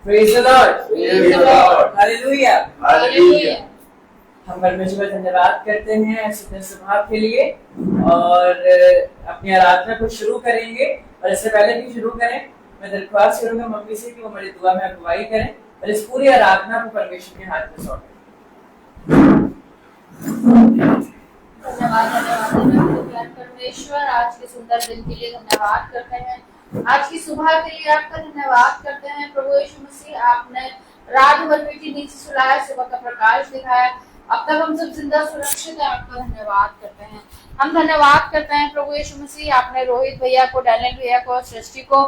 Praise the Lord. Praise the Lord. Hallelujah. Hallelujah. हम परमेश्वर का धन्यवाद करते हैं ऐसे स्वभाव के लिए और अपनी आराधना को शुरू करेंगे। और इससे पहले कि शुरू करें, मैं दरख्वास्त करूंगा मम्मी से कि वो मेरी दुआ में अगुवाई करें और इस पूरी आराधना को परमेश्वर के हाथ में सौंपें। धन्यवाद परमेश्वर, आज के सुंदर दिन के लिए धन्यवाद करते हैं। आज की सुबह के लिए आपका धन्यवाद करते हैं प्रभु यीशु मसीह। आपने रात भर बेटी नीचे सुलाया, सुबह का प्रकाश दिखाया, अब तक हम सब जिंदा सुरक्षित है। आपका धन्यवाद करते हैं। हम धन्यवाद करते हैं प्रभु यीशु मसीह, आपने रोहित भैया को, डैनियल भैया को, सृष्टि को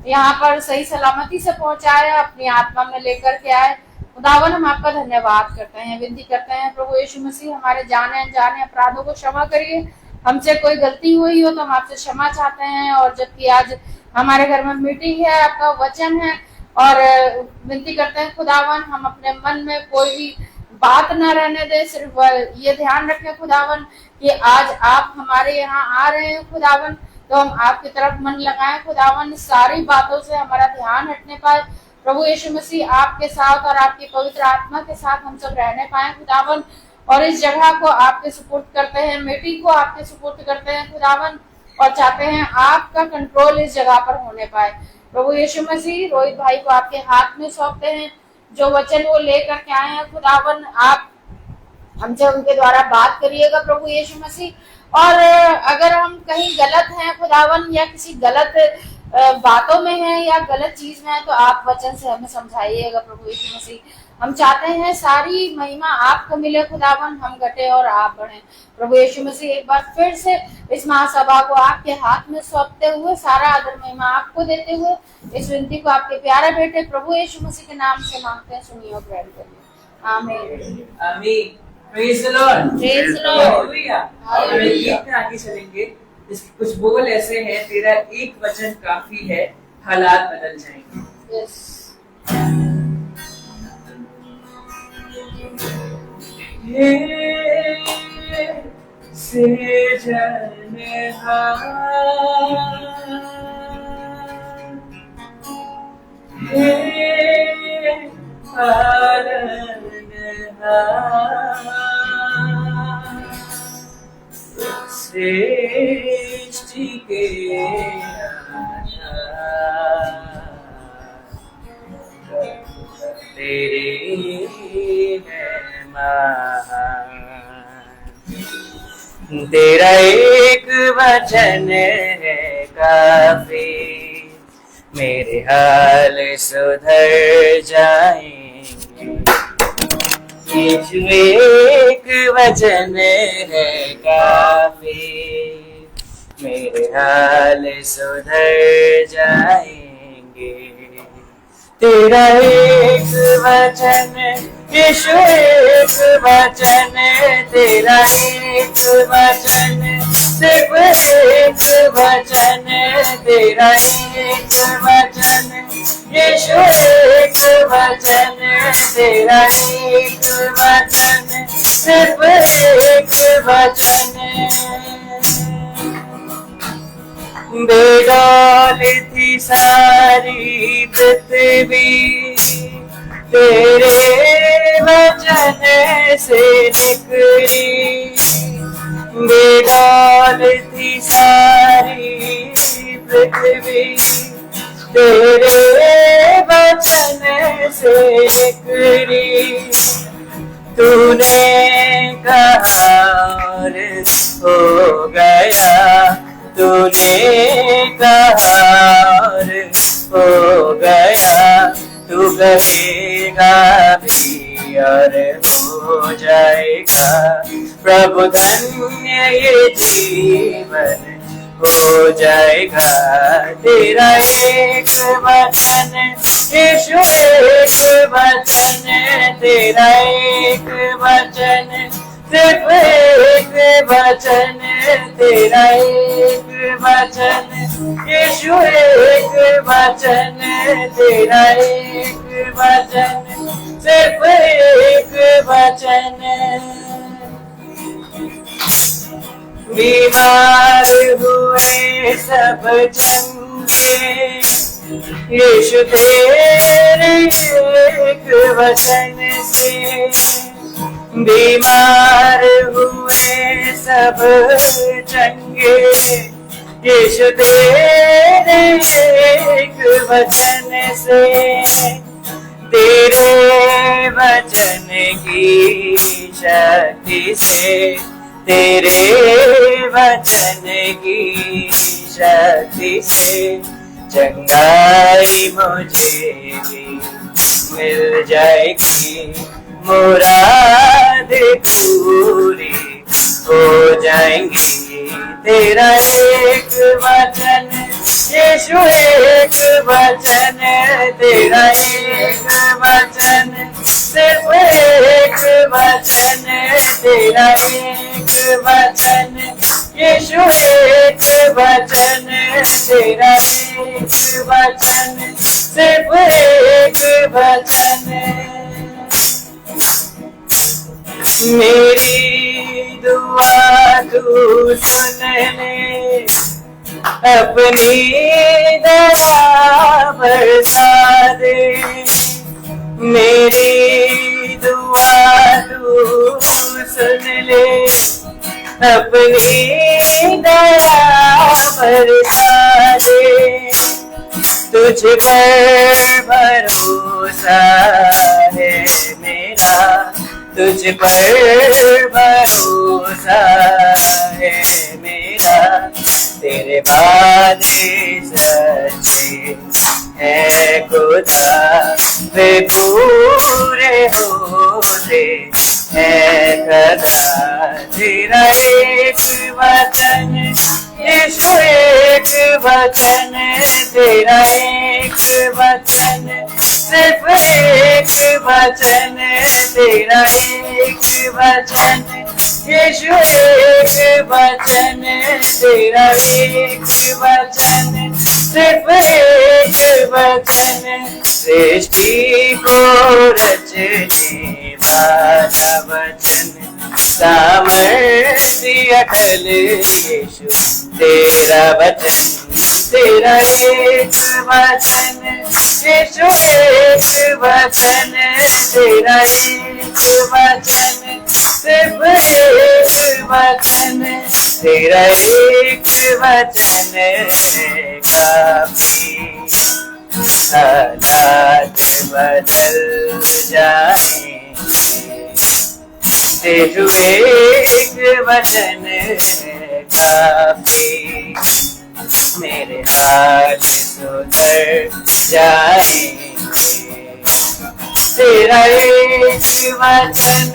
यहाँ पर सही सलामती से पहुंचाया, अपनी आत्मा में लेकर के आए। खुदावन हम आपका धन्यवाद करते हैं, विनती करते हैं प्रभु यीशु मसीह हमारे जाने अनजाने अपराधों को क्षमा करिए। हमसे कोई गलती हुई हो तो हम आपसे क्षमा चाहते हैं। और जबकि आज हमारे घर में मीटिंग है, आपका वचन है, और विनती करते हैं खुदावन हम अपने मन में कोई भी बात ना रहने दे, सिर्फ ये ध्यान रखें खुदावन कि आज आप हमारे यहाँ आ रहे हैं खुदावन, तो हम आपकी तरफ मन लगाएं खुदावन, सारी बातों से हमारा ध्यान हटने पाए। प्रभु यीशु मसीह आपके साथ और आपकी पवित्र आत्मा के साथ हम सब रहने पाए खुदावन। और इस जगह को आपके सुपुर्द करते हैं, मीटिंग को आपके सुपुर्द करते हैं खुदावन, और चाहते हैं आपका कंट्रोल इस जगह पर होने पाए। प्रभु यीशु मसीह रोहित भाई को आपके हाथ में सौंपते हैं, जो वचन वो लेकर के आए हैं खुदावन, आप हमसे उनके द्वारा बात करिएगा प्रभु यीशु मसीह। और अगर हम कहीं गलत हैं खुदावन, या किसी गलत बातों में है या गलत चीज में है, तो आप वचन से हमें समझाइएगा प्रभु यीशु मसीह। हम चाहते हैं सारी महिमा आपको मिले खुदावन, हम घटे और आप बढ़े। प्रभु यीशु मसीह एक बार फिर से इस महासभा को आपके हाथ में सौंपते हुए, सारा आदर महिमा आपको देते हुए, इस विनती को आपके प्यारे बेटे प्रभु यीशु मसीह के नाम से मांगते हैं, सुनिए और ग्रहण करिए। आमीन आमीन। Praise the Lord. Praise the Lord. Hallelujah. और मैं गीत में आगे चलेंगे, इसके कुछ बोल ऐसे हैं, तेरा एक वचन काफी है, हालात बदल जाएंगे। Yes. से जनहार सृष्टि के तेरे है महान, तेरा एक वचन है काफी, मेरे हाल सुधर जाएंगे। यीशु एक वचन है काफी, मेरे हाल सुधर जाएंगे। तेरा एक वचन यीशु एक वचन, तेरा एक वचन, सिर्फ एक वचन, तेरा एक वचन यीशु एक वचन, तेरा एक वचन, सिर्फ एक वचन। बेडौल थी सारी पृथ्वी, तेरे वचन से निकली। बेडौल थी सारी पृथ्वी, तेरे वचन से निकली। तूने कहा और हो गया, तूने कहा और हो गया, तू कहेगा भी और हो जाएगा। प्रभु धन्य ये जीवन हो जाएगा। तेरा एक वचन यीशु एक वचन, तेरा एक वचन, सिर्फ एक वचन, तेरा एक वचन यीशु एक वचन, तेरा एक वचन, सिर्फ एक वचन। बीमार हुए सब चंगे, यीशु तेरे वचन से बीमार हुए सब चंगे। यीशु तेरे एक वचन से, तेरे वचन की शक्ति से, तेरे वचन की शक्ति से चंगाई मुझे भी मिल जाएगी। मुराद पूरी हो जाएंगी। तेरा एक वचन यीशु एक वचन, तेरा एक वचन, सिर्फ एक वचन, तेरा एक वचन यीशु एक वचन, तेरा एक वचन, सिर्फ एक वचन। मेरी दुआ तू सुन ले, अपनी दया बरसा दे। मेरी दुआ तू सुन ले, अपनी दया बरसा दे। तुझ पर भरोसा है मेरा, तुझ पर भरोसा है मेरा। तेरे वादे सच्चे है खुदा, वे पूरे होते हैं सदा। तेरा एक वचन यीशु एक वचन, तेरा एक वचन, सिर्फ एक वचन, तेरा एक वचन यीशु एक वचन, तेरा एक वचन, सिर्फ एक वचन। सृष्टि को रचने वाला वचन, सामर्थ्य अटल यीशु तेरा वचन, तेरा एक वचन यीशु एक वचन, तेरा एक वचन, सिर्फ एक वचन, तेरा एक वचन काफी। हालात बदल जाएंगे, तेरू एक वचन काफी। मेरे हाथ सुधर जाएंगे, तेरा एक वचन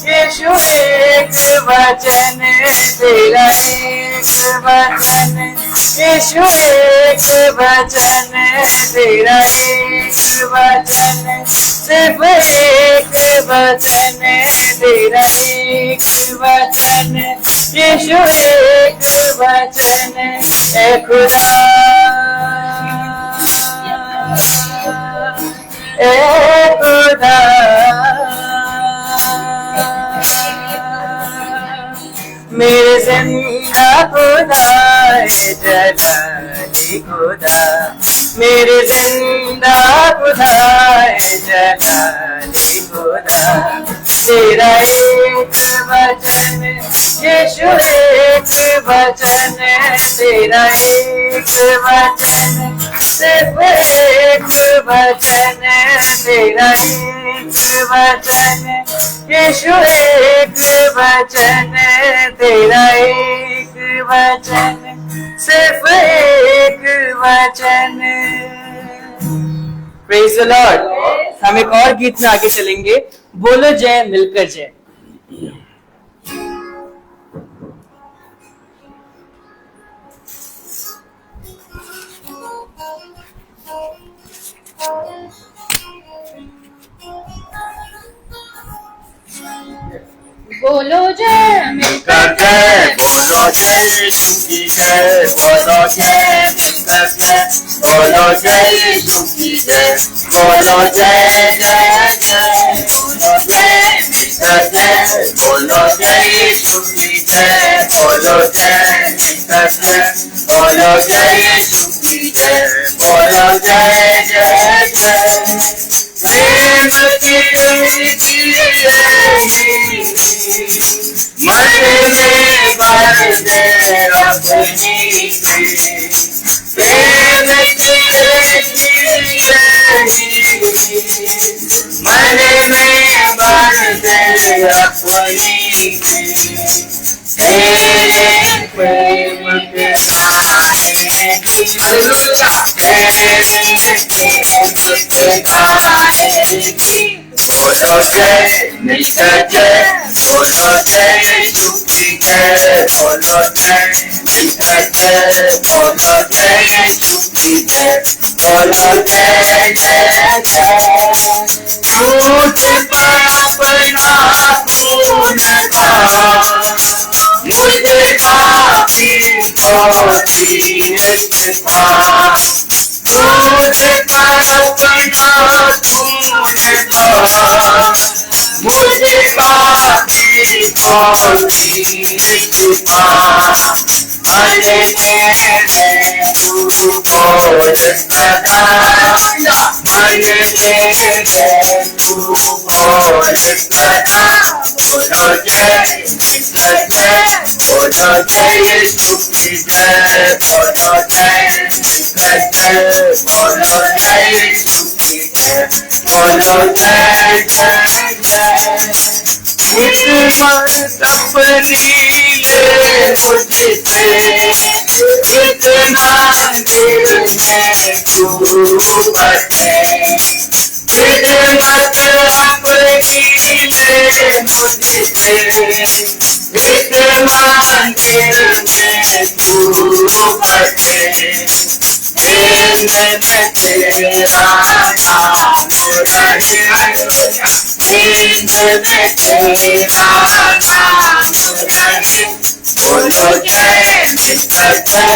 यीशु एक वचन, तेरा एक वचन यीशु एक वचन, तेरा एक वचन, सिर्फ एक वचन, तेरा एक वचन यीशु एक वचन। ऐ खुदा, ऐ खुदा, मेरे जिंदा खुदा है जलाली खुदा, मेरे जिंदा खुदा है जलाली खुदा। तेरा एक वचन यीशु एक वचन, तेरा एक वचन, सिर्फ एक वचन, तेरा एक वचन यीशु एक वचन, तेरा एक वचन, सिर्फ एक वचन। Praise the Lord. हम एक और गीत में आगे चलेंगे, बोलो जय मिलकर जय। बोलो जय मिलकर जय, बोलो जय यीशु की जय, बोलो जय मिलकर जय, बोलो जय यीशु की जय, बोलो जय जय जय, बोलो जय मिलकर जय, बोलो जय यीशु की जय, बोलो जय मिलकर जय, बोलो जय यीशु की जय, बोलो जय जय जय। प्रेम की मन में भर दे अपनी प्रेम की मन में भर दे अपनी तेरे प्रेम के गाएगी बोलो जय मिलकर जय बोलो जय सुखी जय बोलो जय मिलकर जय बोलो जय सुखी जय बोलो जय जय जय झूठ पर अपना खून का मुझे काफी होती इत्तेफाक मुझे पर अपना खून का मुझे काफी होती इत्तेफाक अरे मेरे तू बोल सदा अरे मेरे तू बोल सदा बोलो जय जय बोलो जय सुखी जय बोलो जय जय बोलो जय सुखी जय बोलो जय जय जय किस्मत अपनी ले मुझसे कितना दिल में तू बचे किस्मत अपनी ले मुझसे कितना दिल में तू बचे में तेरा नाम रहे में तेरा नाम रहे बोलो जय मिलकर जय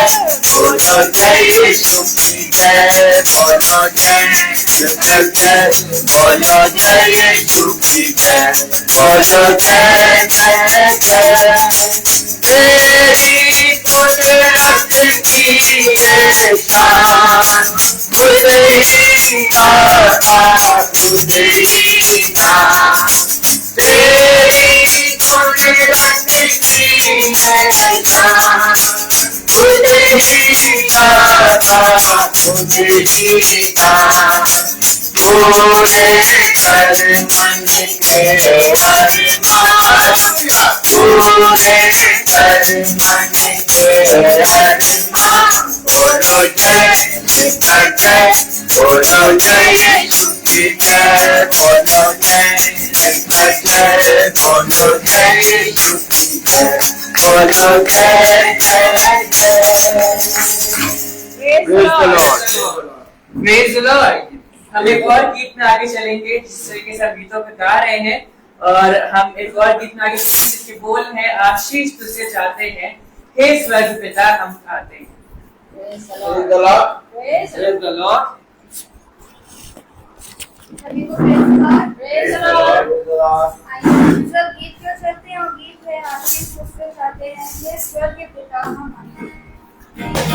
बोलो जय सुखी जय बोलो जय मिलकर जय बोलो जय सुखी जय बोलो जय जय जय तेरी कुदरत की ये शान मुझे ही आता तुझे ही जान तेरी कुदरत की ये शान मुझे ही आता तुझे ही जान पूरे कर मन के अरमान पूरे कर मन के अरमान बोलो जय मिलकर जय बोलो जय सुखी जय बोलो जय मिलकर जय बोलो जय सुखी जय बोलो जय जय जय Praise the Lord. Praise the Lord. हम एक और गीत में आगे चलेंगे जिस तरीके से हम गीतों को गा रहे हैं और हम एक और गीत में आगे चलेंगे जिसके बोल हैं आशीष तुझसे चाहते हैं हे स्वर्ग पिता हम आते हैं। Praise the Praise Lord. the Lord. Praise the Praise the Lord. सभी को praise the Lord. Praise the Lord. Praise the Lord. आइए हम सब गीत को चलते हैं और गीत है आशीष तुझसे चाहते हैं हे स्वर्ग के पिता हम आते हैं।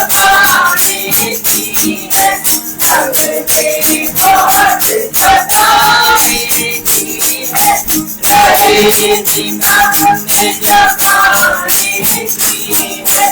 Jai सीमा हमने जमाने की है,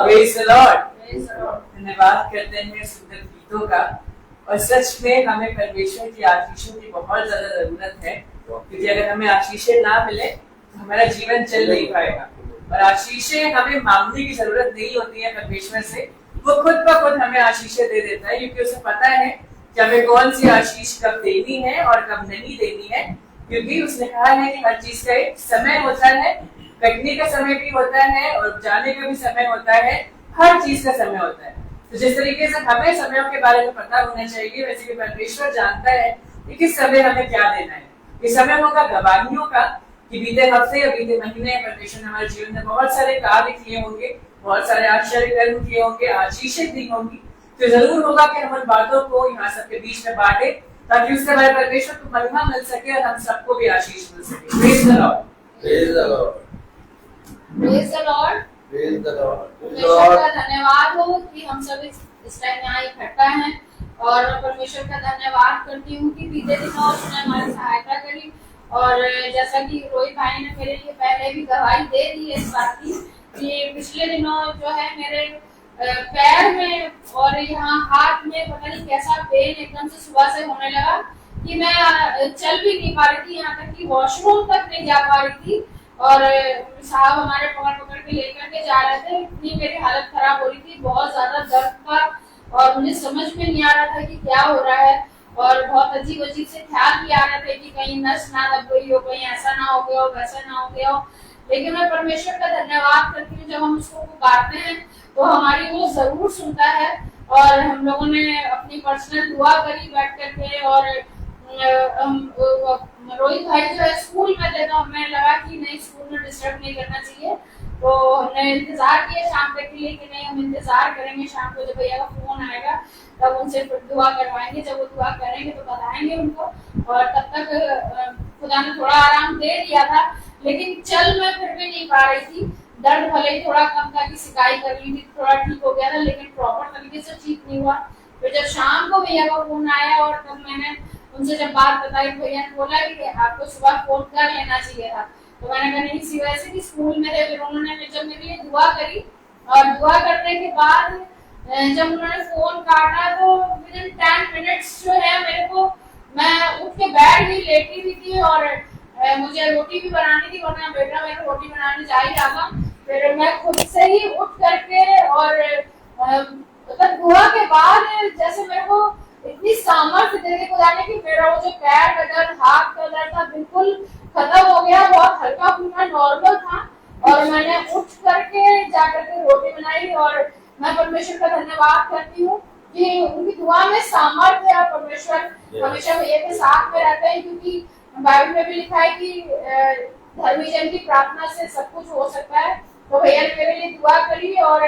Praise the Lord. धन्यवाद करते हैं सुंदर गीतों का। और सच में हमें परमेश्वर की आशीषों की बहुत ज्यादा जरूरत है, क्योंकि अगर हमें आशीषें ना मिले तो हमारा जीवन चल नहीं पाएगा। और आशीषें हमें मांगने की जरूरत नहीं होती है परमेश्वर से, वो खुद ब खुद हमें आशीषें दे देता है, क्योंकि उसे पता है कि हमें कौन सी आशीष कब देनी है और कब नहीं देनी है। क्योंकि उसने कहा है कि हर चीज का एक समय होता है, कटने का समय भी होता है और जाने का भी समय होता है, हर चीज का समय होता है। तो जिस तरीके से हमें समयों के बारे में पता होना चाहिए, वैसे कि परमेश्वर जानता है कि किस समय हमें क्या देना है। इस समय होगा गवाहियों का, कि बीते हफ्ते या बीते महीने परमेश्वर ने हमारे जीवन में बहुत सारे कार्य किए होंगे, बहुत सारे आश्चर्य कर्म किए होंगे, आशीषें दी होंगी। तो जरूर होगा कि हम उन बातों को यहाँ सबके बीच में बांटे, ताकि उससे हमारे परमेश्वर को महिमा मिल सके और हम सबको भी आशीष मिल सके। Praise the lord, praise the lord, praise the lord, praise the Lord. परमेश्वर का धन्यवाद हो कि हम सब इस टाइम यहाँ इकट्ठा हैं। और परमेश्वर का धन्यवाद करती हूँ कि बीते दिनों उसने हमारी सहायता करी। और जैसा कि रोहित भाई ने मेरे लिए पहले भी गवाही दे दी है इस बात की कि पिछले दिनों जो है मेरे पैर में और यहाँ हाथ में पता नहीं कैसा पेन एकदम से सुबह से होने लगा कि मैं चल भी नहीं पा रही थी, यहाँ तक कि वॉशरूम तक नहीं जा पा रही थी। और साहब हमारे पकड़ पकड़ के लेकर के जा रहे थे, इतनी मेरी हालत खराब हो रही थी, बहुत ज्यादा दर्द था और मुझे समझ में नहीं आ रहा था कि क्या हो रहा है। और बहुत अजीब अजीब से ख्याल भी आ रहे थे कि कहीं नस ना दब गई हो, कहीं ऐसा ना हो गया हो, वैसा ना हो गया हो। लेकिन मैं परमेश्वर का धन्यवाद करती हूँ, जब हम उसको पुकारते हैं तो हमारी वो जरूर सुनता है। और हम लोगों ने अपनी पर्सनल दुआ करी बैठ करके। और रोहित भाई जो है स्कूल में थे, तो हमें लगा कि नहीं स्कूल में डिस्टर्ब नहीं करना चाहिए, तो हमने इंतजार किया शाम तक के लिए कि नहीं हम इंतजार करेंगे शाम को जब भैया का फोन आएगा तब उनसे दुआ करवाएंगे। जब वो दुआ करेंगे तो बताएंगे उनको। और तब तक खुदा ने थोड़ा आराम दे दिया था, लेकिन चल मैं फिर भी नहीं पा रही थी। दर्द भले ही थोड़ा कम था कि सिकाई कर ली थी, थोड़ा ठीक हो गया था, लेकिन प्रॉपर तरीके से ठीक नहीं हुआ। फिर जब शाम को भैया का फोन आया और तब मैंने उनसे जब बात बताई, भैया ने बोला कि आपको सुबह फोन कर लेना चाहिए था। तो मैंने कहा नहीं, सी वैसे भी स्कूल में थे। फिर उन्होंने जब मेरे लिए दुआ करी, और दुआ करने के बाद जब उन्होंने फोन काटा तो विदिन 10 मिनट्स जो है मेरे को, मैं उठ के बैठ भी लेटी हुई थी, और मुझे रोटी भी बनानी थी, वरना बेटा मेरे रोटी बनाने जा ही रहा था। फिर मैं खुद से ही उठ करके, और मतलब दुआ के बाद जैसे मेरे को इतनी सामर्थ्य दे दी खुदा ने कि मेरा वो जो पैर का दर्द, हाथ का दर्द था, बिल्कुल खत्म हो गया, बहुत हल्का फुल्का नॉर्मल था। और मैंने उठ करके जाकर के रोटी बनाई, और मैं परमेश्वर का धन्यवाद करती हूँ कि उनकी दुआ में सामर्थ्य है। परमेश्वर हमेशा भैया के साथ में रहते हैं, क्योंकि बाइबल में भी लिखा है कि धर्मी जन की प्रार्थना से सब कुछ हो सकता है। तो भैया ने मेरे लिए दुआ करी, और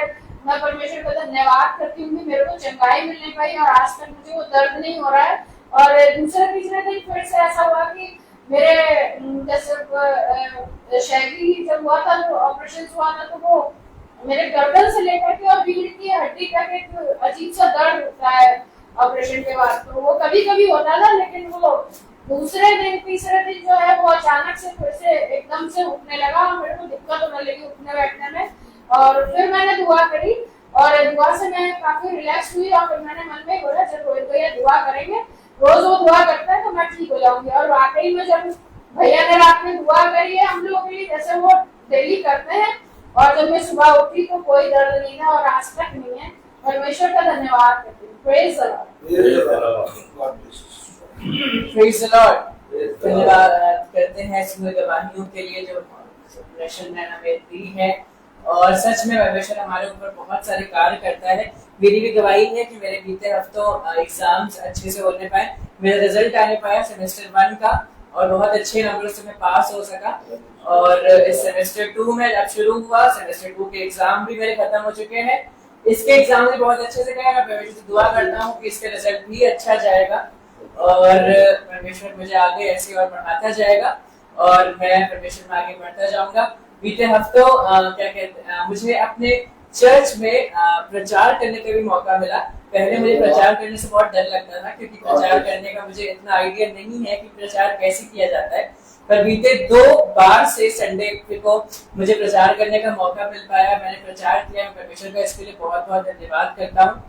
मैं परमेश्वर का धन्यवाद करती हूँ कि मेरे को चंगाई मिलने पाई, और आज तक मुझे वो दर्द नहीं हो रहा है। और दूसरे तीसरे दिन फिर से ऐसा हुआ कि मेरे जैसे शैली जब हुआ था, तो ऑपरेशन हुआ था, तो वो मेरे गर्दन से लेकर के और रीढ़ की हड्डी तक एक अजीब सा दर्द होता है ऑपरेशन के बाद। तो वो कभी कभी होता था, लेकिन वो दूसरे दिन तीसरे दिन जो है वो अचानक से फिर से एकदम से उठने लगा, और मेरे को दिक्कत होने लगी उठने बैठने में। और फिर मैंने दुआ करी, और दुआ से मैं काफी रिलैक्स हुई, और फिर मैंने मन में बोला जब रोहित भैया दुआ करेंगे, रोज वो दुआ करता है, तो मैं ठीक हो जाऊंगी। और वाकई में जब भैया ने रात में दुआ करी है हम लोगों के लिए, जैसे वो डेली करते हैं, और जब मैं सुबह उठी तो कोई दर्द नहीं था, और आज तक नहीं है। परमेश्वर का धन्यवाद करती हूँ। Praise the lord. Praise the Lord. धन्यवाद करते हैं सुबह गवाहियों के लिए जो नेशन ने हमें दी है, और सच में परमेश्वर हमारे ऊपर बहुत सारे कार्य करता है। मेरी भी गवाही है कि मेरे बीते हफ्तों एग्जाम्स अच्छे से होने पाए, मेरा रिजल्ट आने पाया सेमेस्टर 1 का, और बहुत अच्छे नंबरों से मैं पास हो सका। और इस सेमेस्टर 2 में जब शुरू हुआ, सेमेस्टर 2 के एग्जाम भी मेरे खत्म हो चुके हैं। इसके एग्जाम भी बहुत अच्छे से गए। मैं परमेश्वर से दुआ करता हूँ कि इसका रिजल्ट भी अच्छा जाएगा, और परमेश्वर मुझे आगे ऐसे और बढ़ाता जाएगा, और मैं परमेश्वर में आगे बढ़ता जाऊंगा। बीते हफ्तों क्या कहते हैं, मुझे अपने चर्च में प्रचार करने का भी मौका मिला। पहले मुझे प्रचार करने से बहुत डर लगता था, क्योंकि प्रचार करने का मुझे इतना आइडिया नहीं है कि प्रचार कैसे किया जाता है। पर बीते 2 बार से संडे को मुझे प्रचार करने का मौका मिल पाया, मैंने प्रचार किया। मैं परमेश्वर का इसके लिए बहुत बहुत धन्यवाद करता हूँ।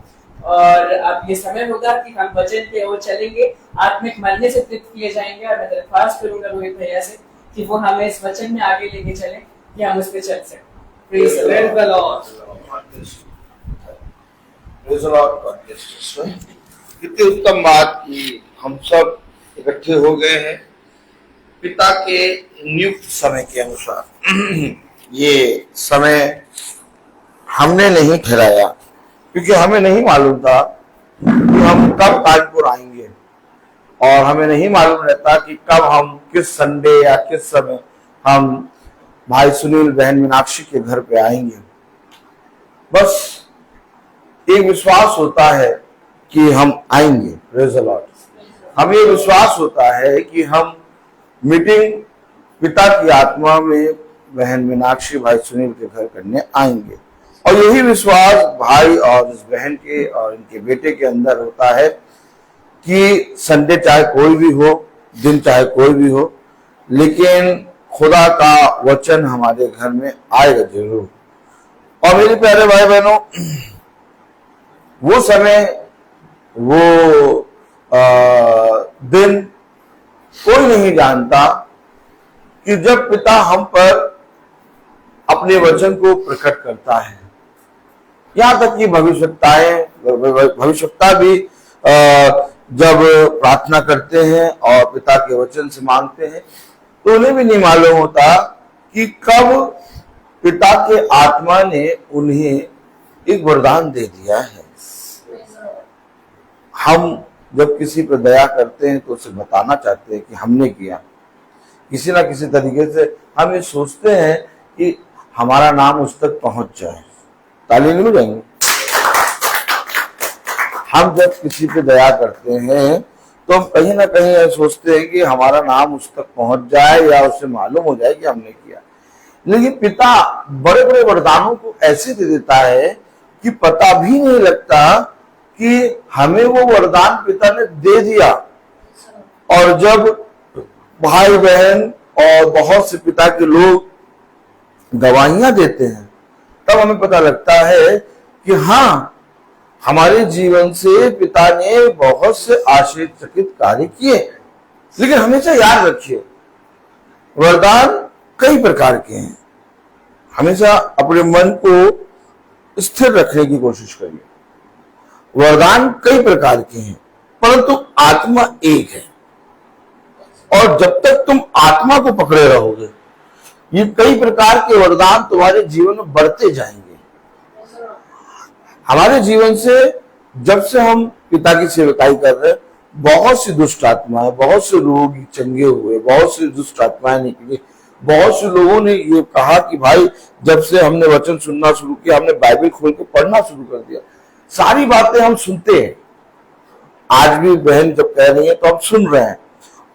और अब ये समय होगा कि हम वचन की ओर चलेंगे, आत्मिक मरने से तृप्त किए जाएंगे। और मैं दरख्वास्त करूंगा रोहित भैया से कि वो हमें इस वचन में आगे लेके चले, कि हम उस पर चल सकें। Praise the Lord. कितनी उत्तम बात कि हम सब इकट्ठे हो गए हैं पिता के नियुक्त समय के अनुसार। ये समय हमने नहीं ठहराया, क्योंकि हमें नहीं मालूम था कि हम कब कानपुर आएंगे, और हमें नहीं मालूम रहता कि कब हम किस संडे या किस समय हम भाई सुनील बहन मीनाक्षी के घर पे आएंगे। बस एक विश्वास होता है कि हम आएंगे। Praise the Lord. हमें विश्वास होता है कि हम मीटिंग पिता की आत्मा में बहन मीनाक्षी भाई सुनील के घर करने आएंगे, और यही विश्वास भाई और इस बहन के और इनके बेटे के अंदर होता है कि संडे चाहे कोई भी हो, दिन चाहे कोई भी हो, लेकिन खुदा का वचन हमारे घर में आएगा जरूर। और मेरे प्यारे भाई बहनों, वो समय, वो दिन कोई नहीं जानता कि जब पिता हम पर अपने वचन को प्रकट करता है। यहाँ तक कि भविष्यवक्ता भी जब प्रार्थना करते हैं और पिता के वचन से मांगते हैं, तो उन्हें भी नहीं मालूम होता कि कब पिता के आत्मा ने उन्हें एक वरदान दे दिया है। हम जब किसी पर दया करते हैं तो उसे बताना चाहते हैं कि हमने किया। किसी ना किसी तरीके से हम ये सोचते हैं कि हमारा नाम उस तक पहुंच जाए। ताली नहीं बजाएंगे? हम जब किसी पे दया करते हैं तो हम कहीं ना कहीं सोचते हैं कि हमारा नाम उस तक पहुंच जाए या उसे मालूम हो जाए कि हमने किया। लेकिन पिता बड़े बड़े वरदानों को ऐसे दे देता है कि पता भी नहीं लगता कि हमें वो वरदान पिता ने दे दिया। और जब भाई बहन और बहुत से पिता के लोग गवाहियां देते हैं, तब हमें पता लगता है कि हाँ, हमारे जीवन से पिता ने बहुत से आश्चर्यचकित कार्य किए। लेकिन हमेशा याद रखिए, वरदान कई प्रकार के हैं। हमेशा अपने मन को स्थिर रखने की कोशिश करिए। वरदान कई प्रकार के हैं, परंतु आत्मा एक है। और जब तक तुम आत्मा को पकड़े रहोगे, ये कई प्रकार के वरदान तुम्हारे जीवन में बढ़ते जाएंगे। हमारे जीवन से जब से हम पिता की सेवकाई कर रहे हैं, बहुत सी दुष्ट आत्माएं, बहुत से लोग चंगे हुए, बहुत सी दुष्ट आत्माएं निकली। बहुत से लोगों ने ये कहा कि भाई, जब से हमने वचन सुनना शुरू किया, हमने बाइबल खोल के पढ़ना शुरू कर दिया। सारी बातें हम सुनते हैं। आज भी बहन जब कह रही है तो हम सुन रहे हैं।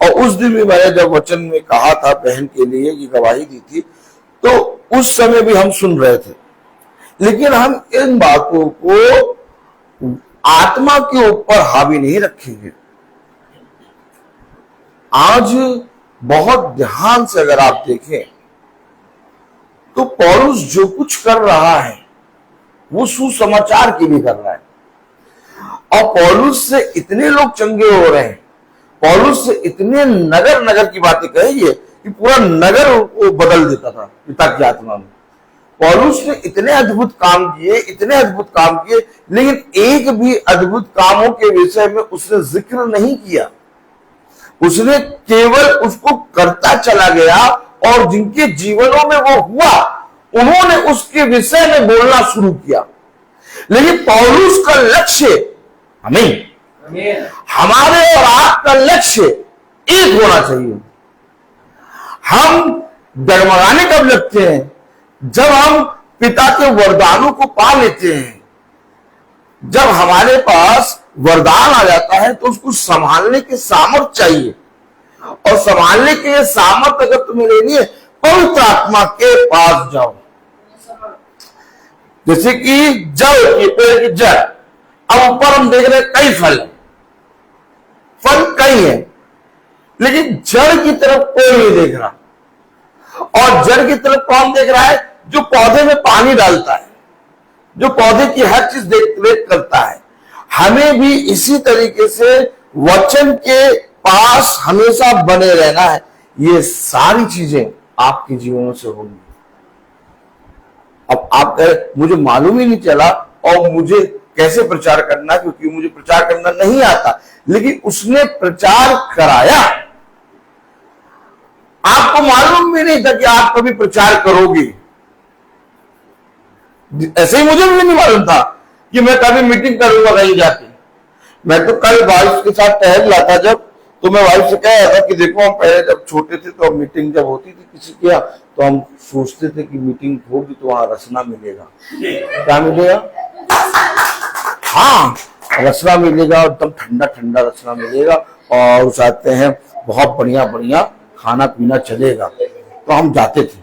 और उस दिन भी मैंने जब वचन में कहा था, बहन के लिए ये गवाही दी थी, तो उस समय भी हम सुन रहे थे। लेकिन हम इन बातों को आत्मा के ऊपर हावी नहीं रखेंगे। आज बहुत ध्यान से अगर आप देखें तो पौलुस जो कुछ कर रहा है वो सुसमाचार के लिए कर रहा है। और पौलुस से इतने लोग चंगे हो रहे हैं, पौलुस से इतने नगर नगर की बातें कही है कि पूरा नगर को बदल देता था पिता की आत्मा में। पौलुस ने इतने अद्भुत काम किए, इतने अद्भुत काम किए, लेकिन एक भी अद्भुत कामों के विषय में उसने जिक्र नहीं किया। उसने केवल उसको करता चला गया, और जिनके जीवनों में वो हुआ उन्होंने उसके विषय में बोलना शुरू किया। लेकिन पौलुस का लक्ष्य, हमारे और आपका लक्ष्य एक होना चाहिए। हम डगमगाने कब लगते हैं? जब हम पिता के वरदानों को पा लेते हैं। जब हमारे पास वरदान आ जाता है तो उसको संभालने की सामर्थ्य चाहिए। और संभालने के लिए सामर्थ्य अगर तुम्हें लेनी है, पवित्र आत्मा के पास जाओ। जैसे कि जड़ की, पेड़ की जड़, अब ऊपर हम देख रहे हैं कई फल कई है, लेकिन जड़ की तरफ कोई नहीं देख रहा। और जड़ की तरफ कौन देख रहा है? जो पौधे में पानी डालता है, जो पौधे की हर चीज देख रेख करता है। हमें भी इसी तरीके से वचन के पास हमेशा बने रहना है। ये सारी चीजें आपके जीवनों से होंगी। अब आप कहें मुझे मालूम ही नहीं चला और मुझे कैसे प्रचार करना, क्योंकि मुझे प्रचार करना नहीं आता। लेकिन उसने प्रचार कराया। आपको मालूम भी नहीं था कि आप कभी प्रचार करोगे। ऐसे ही मुझे भी नहीं मालूम था कि मैं कभी मीटिंग करूंगा कहीं जाके। मैं तो कल वाइफ के साथ टहल रहा था, जब तो मैं वाइफ से कह रहा था कि देखो, हम पहले जब छोटे थे तो मीटिंग जब होती थी किसी के यहाँ, तो हम सोचते थे कि मीटिंग होगी तो वहां रसना मिलेगा। क्या मिलेगा? हाँ, रसना मिलेगा, एकदम ठंडा ठंडा रसना मिलेगा, और उस आते हैं बहुत बढ़िया बढ़िया खाना पीना चलेगा। तो हम जाते थे,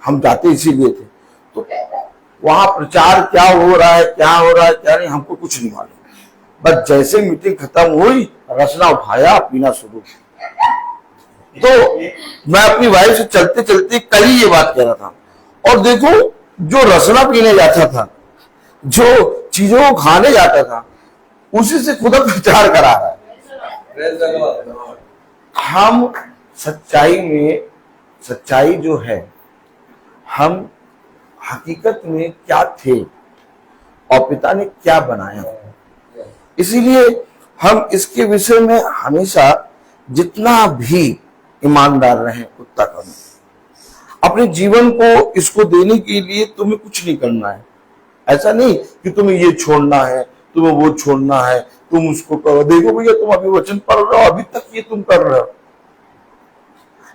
हम जाते इसीलिए थे। तो वहां प्रचार क्या हो रहा है, क्या हो रहा है, क्या नहीं, हमको कुछ नहीं मालूम। बस जैसे मीटिंग खत्म हुई, रसना उठाया, पीना शुरू किया। तो मैं अपनी वाइफ से चलते चलते कल ही ये बात कह रहा था। और देखो, जो रसना पीने जाता था, जो चीजों को खाने जाता था, उसी से खुदा प्रचार करा रहा है। हम सच्चाई में, सच्चाई जो है, हम हकीकत में क्या थे और पिता ने क्या बनाया, इसीलिए हम इसके विषय में हमेशा जितना भी ईमानदार रहें उतना कम। अपने जीवन को इसको देने के लिए तुम्हें कुछ नहीं करना है। ऐसा नहीं कि तुम्हें ये छोड़ना है, तुम्हें वो छोड़ना है, तुम उसको करो। देखो भैया, तुम अभी वचन पढ़ रहे हो, अभी तक ये तुम कर रहे हो।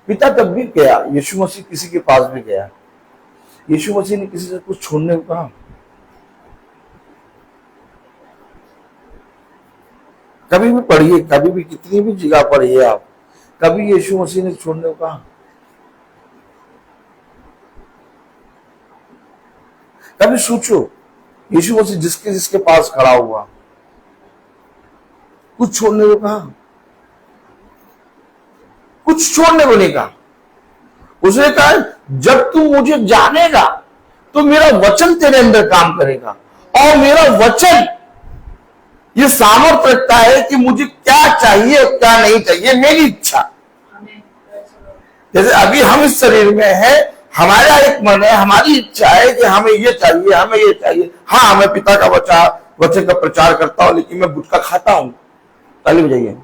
पिता तब भी गया, यीशु मसीह किसी के पास भी गया। यीशु मसीह ने किसी से कुछ छोड़ने को कहा? कभी भी पढ़िए, कभी भी कितनी भी जगह पढ़िए आप, कभी यीशु मसीह ने छोड़ने को कहा? कभी सोचो, यीशु मसीह जिसके जिसके पास खड़ा हुआ, कुछ छोड़ने को कहा? कुछ छोड़ने को नहीं कहा। उसने कहा जब तू मुझे जानेगा तो मेरा वचन तेरे अंदर काम करेगा, और मेरा वचन ये सामर्थ्य रखता है कि मुझे क्या चाहिए और क्या नहीं चाहिए, मेरी इच्छा। जैसे अभी हम इस शरीर में है, हमारा एक मन है, हमारी इच्छा है कि हमें ये चाहिए, हमें ये चाहिए। हाँ, मैं पिता का वचन का प्रचार करता हूं, लेकिन मैं गुटखा खाता हूं। ताली बजाइए।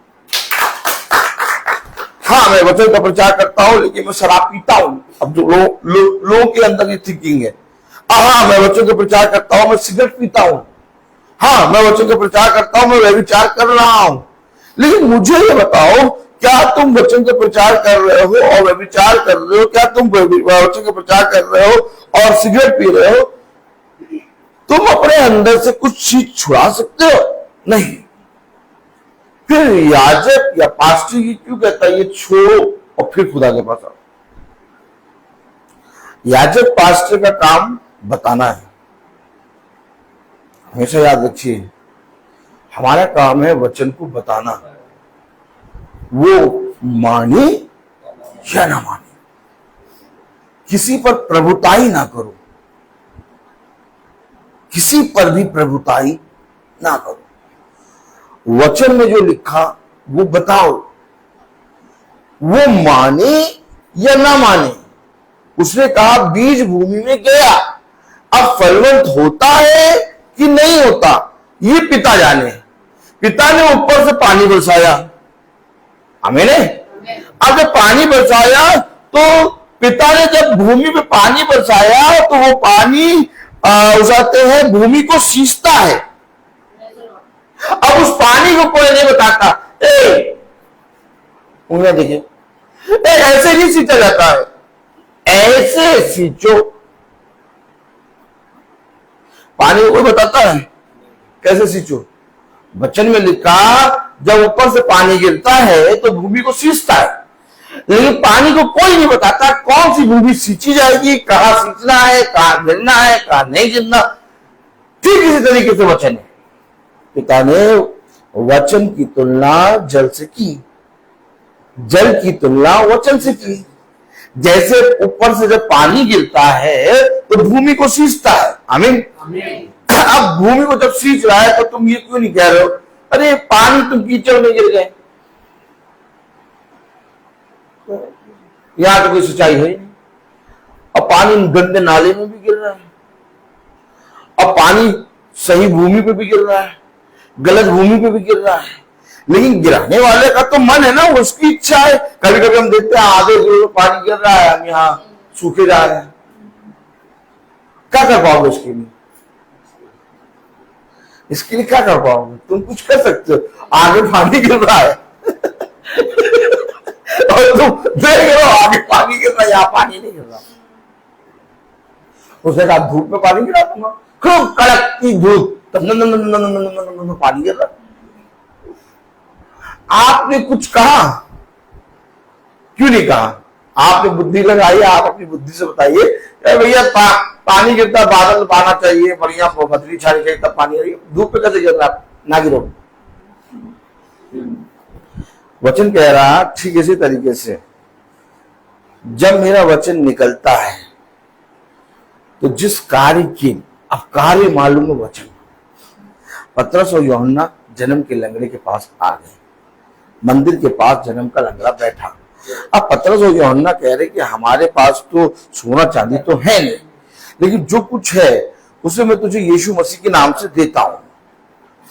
हाँ, मैं वचन का प्रचार करता हूं, लेकिन मैं शराब पीता हूं। अब जो लोगों के अंदर ये थिंकिंग है। हाँ, मैं वचन का प्रचार करता हूं, मैं सिगरेट पीता हूं। हाँ, मैं वचन का प्रचार करता हूं, मैं व्यभिचार कर रहा हूं। लेकिन मुझे ये बताओ, क्या तुम वचन का प्रचार कर रहे हो और व्यभिचार कर रहे हो? क्या तुम वचन का प्रचार कर रहे हो और सिगरेट पी रहे हो? तुम अपने अंदर से कुछ चीज छुड़ा सकते हो? नहीं। फिर याजक या पास्टर ये क्यों कहता है ये छोड़ो और फिर खुदा के पास आओ? याजक पास्टर का काम बताना है। हमेशा याद रखिए, हमारा काम है वचन को बताना। वो माने या ना माने, किसी पर प्रभुताई ना करो, किसी पर भी प्रभुताई ना करो। वचन में जो लिखा वो बताओ, वो माने या ना माने। उसने कहा बीज भूमि में गया, अब फलवंत होता है कि नहीं होता ये पिता जाने। पिता ने ऊपर से पानी बरसाया, आमीन। अब जब पानी बरसाया तो पिता ने जब भूमि पे पानी बरसाया तो वो पानी उसाते हैं भूमि को सींचता है। अब उस पानी को कोई नहीं बताता, उन्हें देखिए ऐसे नहीं सींचा जाता है, ऐसे सींचो। पानी को कोई बताता है कैसे सींचो? वचन में लिखा जब ऊपर से पानी गिरता है तो भूमि को सींचता है, लेकिन पानी को कोई नहीं बताता कौन सी भूमि सींची जाएगी, कहां सींचना है, कहां गिरना है, कहां नहीं गिरना। ठीक इसी तरीके से वचन है। पिता ने वचन की तुलना जल से की, जल की तुलना वचन से की। जैसे ऊपर से जब पानी गिरता है तो भूमि को सींचता है, आमीन। अब भूमि को जब सींच रहा है तो तुम ये क्यों नहीं कह रहे हो अरे पानी तुम कीचड़ में गिर गए? यहां तो कोई सच्चाई है नहीं। अब पानी गंदे नाले में भी गिर रहा है, अब पानी सही भूमि पे भी गिर रहा है, गलत भूमि पे भी गिर रहा है। लेकिन गिराने वाले का तो मन है ना, उसकी इच्छा है। कभी कभी हम देखते हैं आधे में पानी गिर रहा है, हम यहाँ सूखे जा रहे हैं। क्या कर पाओगे उसके लिए? इसके लिए क्या कर पाओगे? तुम कुछ कर सकते हो, आगे पानी गिर रहा है और तुम देख रहे हो आगे पानी गिर रहा है, यहाँ पानी नहीं गिर रहा। उसने कहा धूप में पानी गिरा दूंगा, खूब कड़कती धूप, तब पानी गिर रहा। आपने कुछ कहा? क्यों नहीं कहा? आपने बुद्धि लगाई, आप अपनी बुद्धि से बताइए भैया पानी गिरता, बादल पाना चाहिए, बढ़िया बदली छानी चाहिए, तब पानी गिरेगा। धूप पे कैसे गिर रहा? ना गिरो। वचन कह रहा ठीक इसी तरीके से जब मेरा वचन निकलता है तो जिस कार्य की, अब कार्य मालूम है वचन। पतरस और यूहन्ना जन्म के लंगड़े के पास आ गए, मंदिर के पास जन्म का लंगड़ा बैठा। अब पतरस और यूहन्ना कह रहे कि हमारे पास तो सोना चांदी तो है नहीं, लेकिन जो कुछ है उसे मैं तुझे यीशु मसीह के नाम से देता हूं।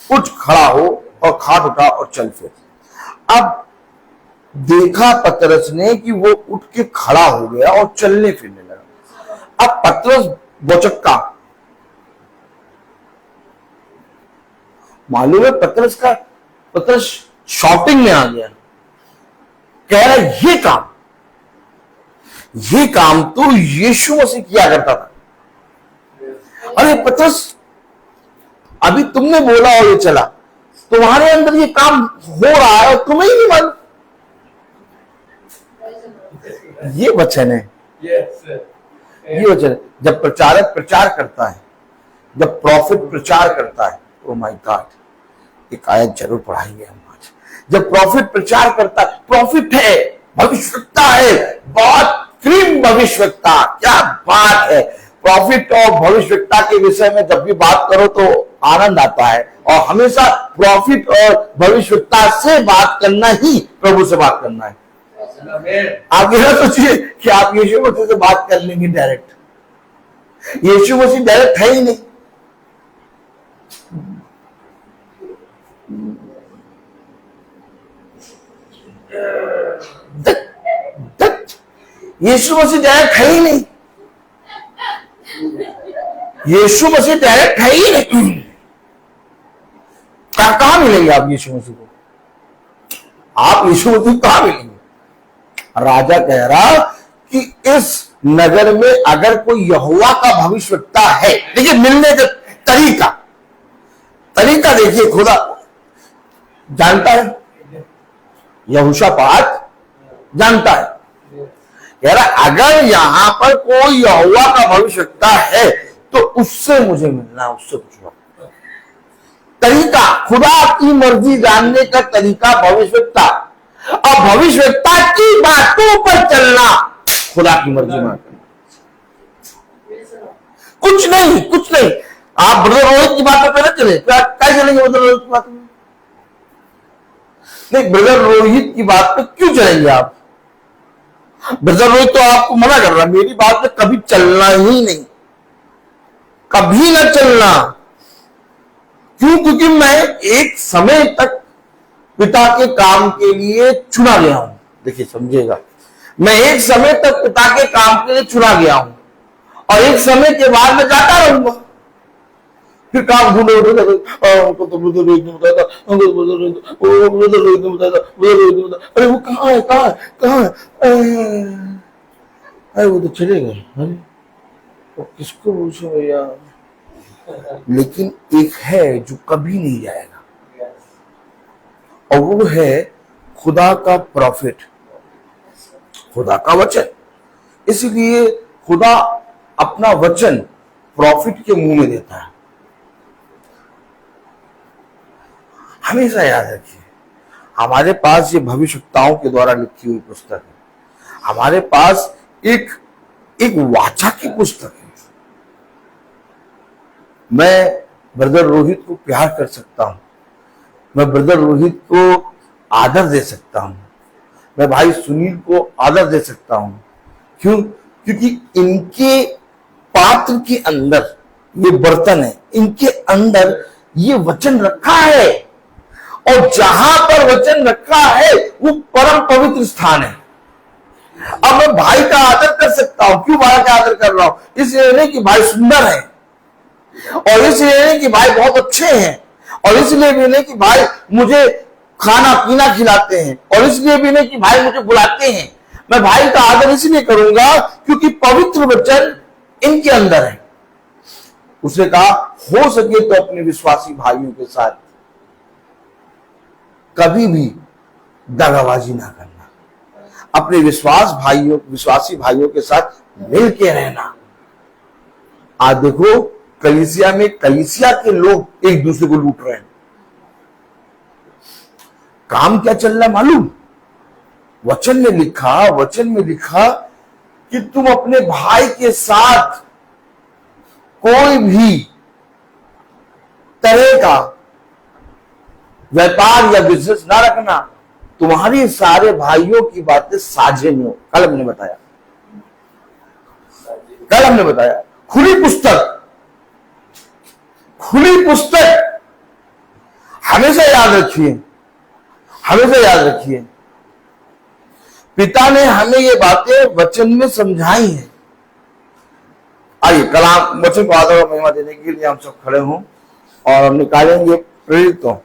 उठ खड़ा हो और खाट उठा और चल फिर। अब देखा पतरस ने कि वो उठ के खड़ा हो गया और चलने फिरने लगा। अब पतरस बोचक्का, मालूम है पतरस शॉपिंग में आ गया, कह रहा ये काम तो यीशु मसीह किया करता था। अरे पतरस, अभी तुमने बोला और ये चला, तुम्हारे अंदर ये काम हो रहा है और तुम्हें ही नहीं मालूम। ये वचन है, ये वचन है। जब प्रचारक प्रचार करता है, जब प्रॉफिट प्रचार करता है, ओ माय गॉड, एक आयत जरूर पढ़ाएंगे हम आज। जब प्रॉफिट प्रचार करता है, प्रॉफिट है भविष्यवक्ता है, बहुत क्रीम भविष्यवक्ता, क्या बात है। प्रॉफिट और भविष्यवक्ता के विषय में जब भी बात करो तो आनंद आता है, और हमेशा प्रॉफिट और भविष्यवक्ता से बात करना ही प्रभु से बात करना है। आप ये सोचिए कि आप यीशु मसीह से बात कर लेंगे डायरेक्ट, यीशु मसीह डायरेक्ट है ही नहीं। यीशु मसीह डायरेक्ट है ही नहीं, यीशु मसीह डायरेक्ट है ही नहीं। कहां मिलेंगे आप यीशु मसीह को? आप यीशु मसीह कहां मिलेंगे? राजा कह रहा कि इस नगर में अगर कोई यहोवा का भविष्यवक्ता है, देखिए मिलने का तरीका देखिए, खुदा जानता है, यहोशापात जानता है, कह रहा अगर यहां पर कोई यहोवा का भविष्यवक्ता है तो उससे मुझे मिलना, उससे पूछना। तरीका, खुदा की मर्जी जानने का तरीका भविष्यवक्ता, और भविष्यवक्ता की बातों पर चलना, खुदा की मर्जी में करना। कुछ नहीं। आप ब्रदर रोहित की बातों पर न चले, क्या चलेंगे ब्रदर रोहित की बातों में? नहीं, ब्रदर रोहित की बात पे क्यों चलेंगे आप? ब्रदर रोहित तो आपको मना कर रहा, मेरी बात पे कभी चलना ही नहीं, कभी ना चलना। क्यों? क्योंकि मैं एक समय तक पिता के काम के लिए चुना गया हूं। देखिए समझिएगा, मैं एक समय तक पिता के काम के लिए चुना गया हूं, और एक समय के बाद मैं जाता रहूंगा। फिर काम ढूंढे हमको तो ब्रदर रोहित ने बताया था, हमको ब्रदर रोहित ने बताया था, अरे वो कहाँ है? अरे वो तो चले गए, अरे वो किसको पूछो भैया। लेकिन एक है जो कभी नहीं जाएगा, और वो है खुदा का प्रॉफिट, खुदा का वचन। इसलिए खुदा अपना वचन प्रॉफिट के मुंह में देता है। हमेशा याद रखिए, हमारे पास ये भविष्यवक्ताओं के द्वारा लिखी हुई पुस्तक है, हमारे पास एक वाचा की पुस्तक है। मैं ब्रदर रोहित को प्यार कर सकता हूं, मैं ब्रदर रोहित को आदर दे सकता हूं, मैं भाई सुनील को आदर दे सकता हूं। क्यों? क्योंकि इनके पात्र के अंदर ये बर्तन है, इनके अंदर ये वचन रखा है, और जहां पर वचन रखा है वो परम पवित्र स्थान है। अब मैं भाई का आदर कर सकता हूं। क्यों भाई का आदर कर रहा हूं? इसलिए नहीं कि भाई सुंदर है, और इसलिए नहीं कि भाई बहुत अच्छे हैं, और इसलिए भी नहीं कि भाई मुझे खाना पीना खिलाते हैं, और इसलिए भी नहीं कि भाई मुझे बुलाते हैं। मैं भाई का आदर इसलिए करूंगा क्योंकि पवित्र वचन इनके अंदर है। उसने कहा हो सके तो अपने विश्वासी भाइयों के साथ कभी भी दगाबाजी ना करना, अपने विश्वासी भाइयों के साथ मिल के रहना। आज देखो कलीसिया में कलीसिया के लोग एक दूसरे को लूट रहे हैं। काम क्या चल रहा है मालूम? वचन में लिखा कि तुम अपने भाई के साथ कोई भी तरह का व्यापार या बिजनेस ना रखना, तुम्हारी सारे भाइयों की बातें साझे में हो। कल हमने बताया खुली पुस्तक हमेशा याद रखिए, पिता ने हमें ये बातें वचन में समझाई हैं। आइए कलाम वचन को आदर और महिमा देने के लिए हम सब खड़े हों और हम निकालेंगे प्रेरितों।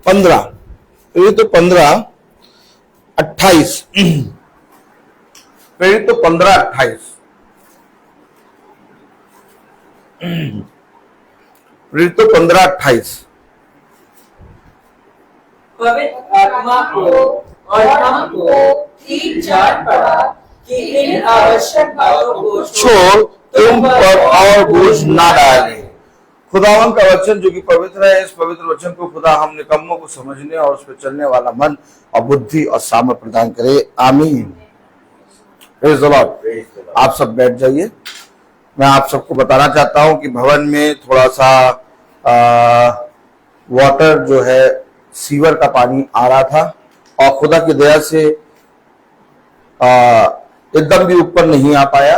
पंद्रह, ये तो 15-28 प्रेरित तो 15-28 प्रेरित तो 15-28 पवित्र आत्मा को और हमको ठीक जान पड़ा कि इन आवश्यक बातों को छोड़ तुम पर और बोझ ना डाले। खुदावन का वचन जो कि पवित्र है, इस पवित्र वचन को खुदा हम निकम्मों को समझने और उस पर चलने वाला मन और बुद्धि और सामर्थ प्रदान करे। आमीन। Praise the Lord. आप सब बैठ जाइए। मैं आप सबको बताना चाहता हूं कि भवन में थोड़ा सा वाटर जो है सीवर का पानी आ रहा था और खुदा की दया से एकदम भी ऊपर नहीं आ पाया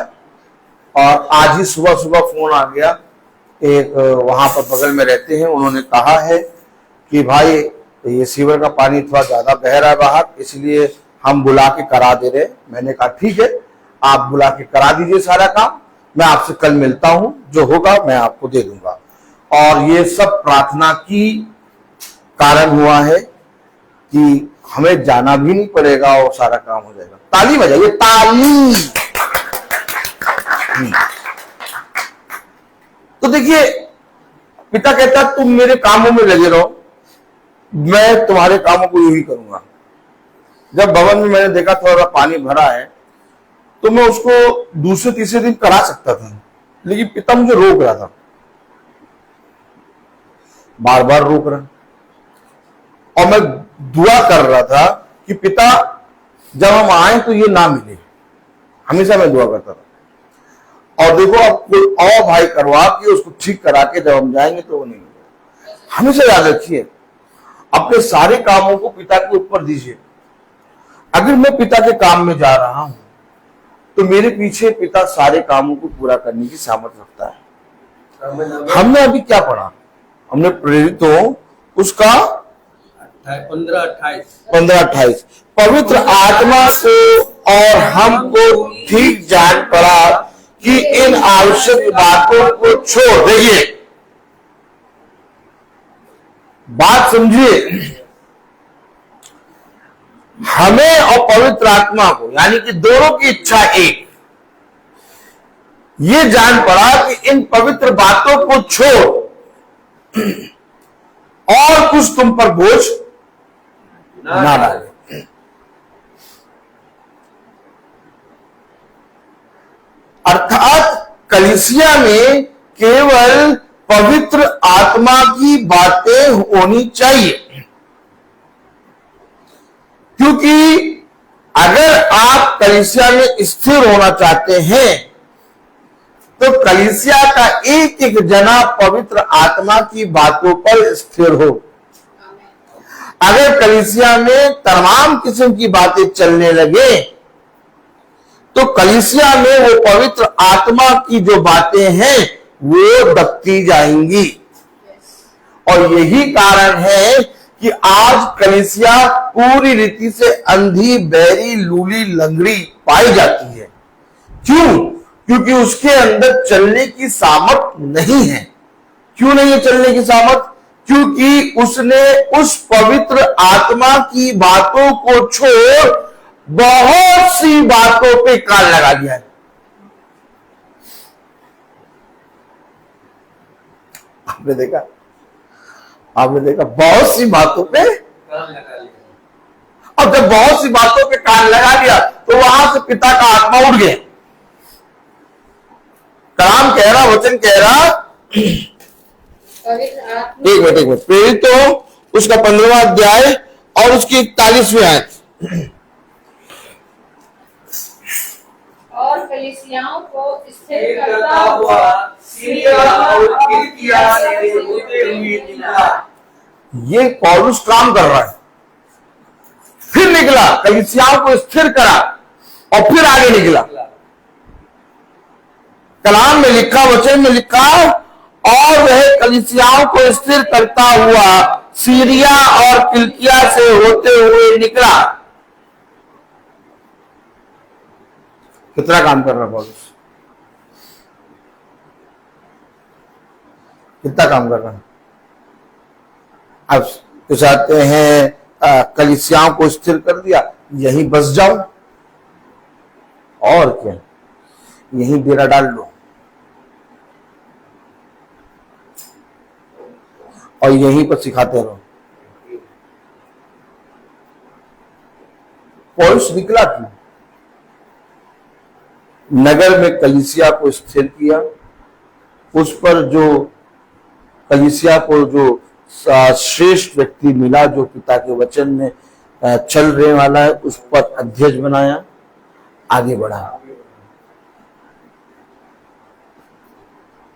और आज ही सुबह सुबह फोन आ गया। एक वहां पर बगल में रहते हैं, उन्होंने कहा है कि भाई ये सीवर का पानी थोड़ा ज्यादा बह रहा है बाहर, इसलिए हम बुला के करा दे रहे। मैंने कहा ठीक है, आप बुला के करा दीजिए सारा काम, मैं आपसे कल मिलता हूं, जो होगा मैं आपको दे दूंगा। और ये सब प्रार्थना की कारण हुआ है कि हमें जाना भी नहीं पड़ेगा और सारा काम हो जाएगा। ताली बजाइए, ताली। तो देखिए, पिता कहता तुम मेरे कामों में लगे रहो, मैं तुम्हारे कामों को यही करूंगा। जब भवन में मैंने देखा थोड़ा पानी भरा है तो मैं उसको दूसरे तीसरे दिन करा सकता था, लेकिन पिता मुझे रोक रहा था, बार बार रोक रहा। और मैं दुआ कर रहा था कि पिता जब हम आए तो ये ना मिले। हमेशा मैं दुआ करता था। और देखो, अब कोई और भाई करवा के उसको ठीक करा के जब हम जाएंगे तो वो नहीं मिलेगा। हमेशा याद रखिए, अपने सारे कामों को पिता के ऊपर दीजिए। अगर मैं पिता के काम में जा रहा हूं तो मेरे पीछे पिता सारे कामों को पूरा करने की सामर्थ्य रखता है। हमने अभी क्या पढ़ा? हमने प्रेरितों उसका 15-28 पवित्र आत्मा को और हमको ठीक जान पड़ा कि इन आवश्यक बातों को छोड़। देखिए, बात समझिए, हमें और पवित्र आत्मा को, यानी कि दोनों की इच्छा एक, ये जान पड़ा कि इन पवित्र बातों को छोड़ और कुछ तुम पर बोझ ना डाले। अर्थात कलीसिया में केवल पवित्र आत्मा की बातें होनी चाहिए, क्योंकि अगर आप कलीसिया में स्थिर होना चाहते हैं तो कलीसिया का एक एक जना पवित्र आत्मा की बातों पर स्थिर हो। अगर कलीसिया में तमाम किस्म की बातें चलने लगे तो कलीसिया में वो पवित्र आत्मा की जो बातें हैं वो दबती जाएंगी। और यही कारण है कि आज कलीसिया पूरी रीति से अंधी, बहरी, लूली, लंगड़ी पाई जाती है। क्यों? क्योंकि उसके अंदर चलने की सामर्थ नहीं है। क्यों नहीं है चलने की सामर्थ? क्योंकि उसने उस पवित्र आत्मा की बातों को छोड़ बहुत सी बातों पे कान लगा दिया है। आपने देखा बहुत सी बातों पे कान लगा लिया। अब जब बहुत सी बातों पे कान लगा लिया तो वहां से पिता का आत्मा उठ गया। कलाम कह रहा, वचन कह रहा, एक मिनट, प्रेरितों उसका 15वां अध्याय और उसकी 41वीं आयत। और कलीसियाओं को स्थिर करता हुआ सीरिया और किलिकिया से होते हुए निकला। ये पौलुस काम कर रहा है, फिर निकला, कलीसियाओं को स्थिर करा और फिर आगे निकला। कलाम में लिखा, वचन में लिखा, और वह कलीसियाओं को स्थिर करता हुआ सीरिया और किलिकिया से होते हुए निकला। कितना काम कर रहा पौलुस? कितना काम कर रहा है? अब तो चाहते हैं कलीसियाओं को स्थिर कर दिया, यहीं बस जाओ, और क्या, यहीं डेरा डाल लो और यहीं पर सिखाते रहो। पौलुस निकला क्यों? नगर में कलीसिया को स्थिर किया, उस पर जो कलीसिया को जो श्रेष्ठ व्यक्ति मिला, जो पिता के वचन में चल रहे वाला है, उस पर अध्यक्ष बनाया, आगे बढ़ा।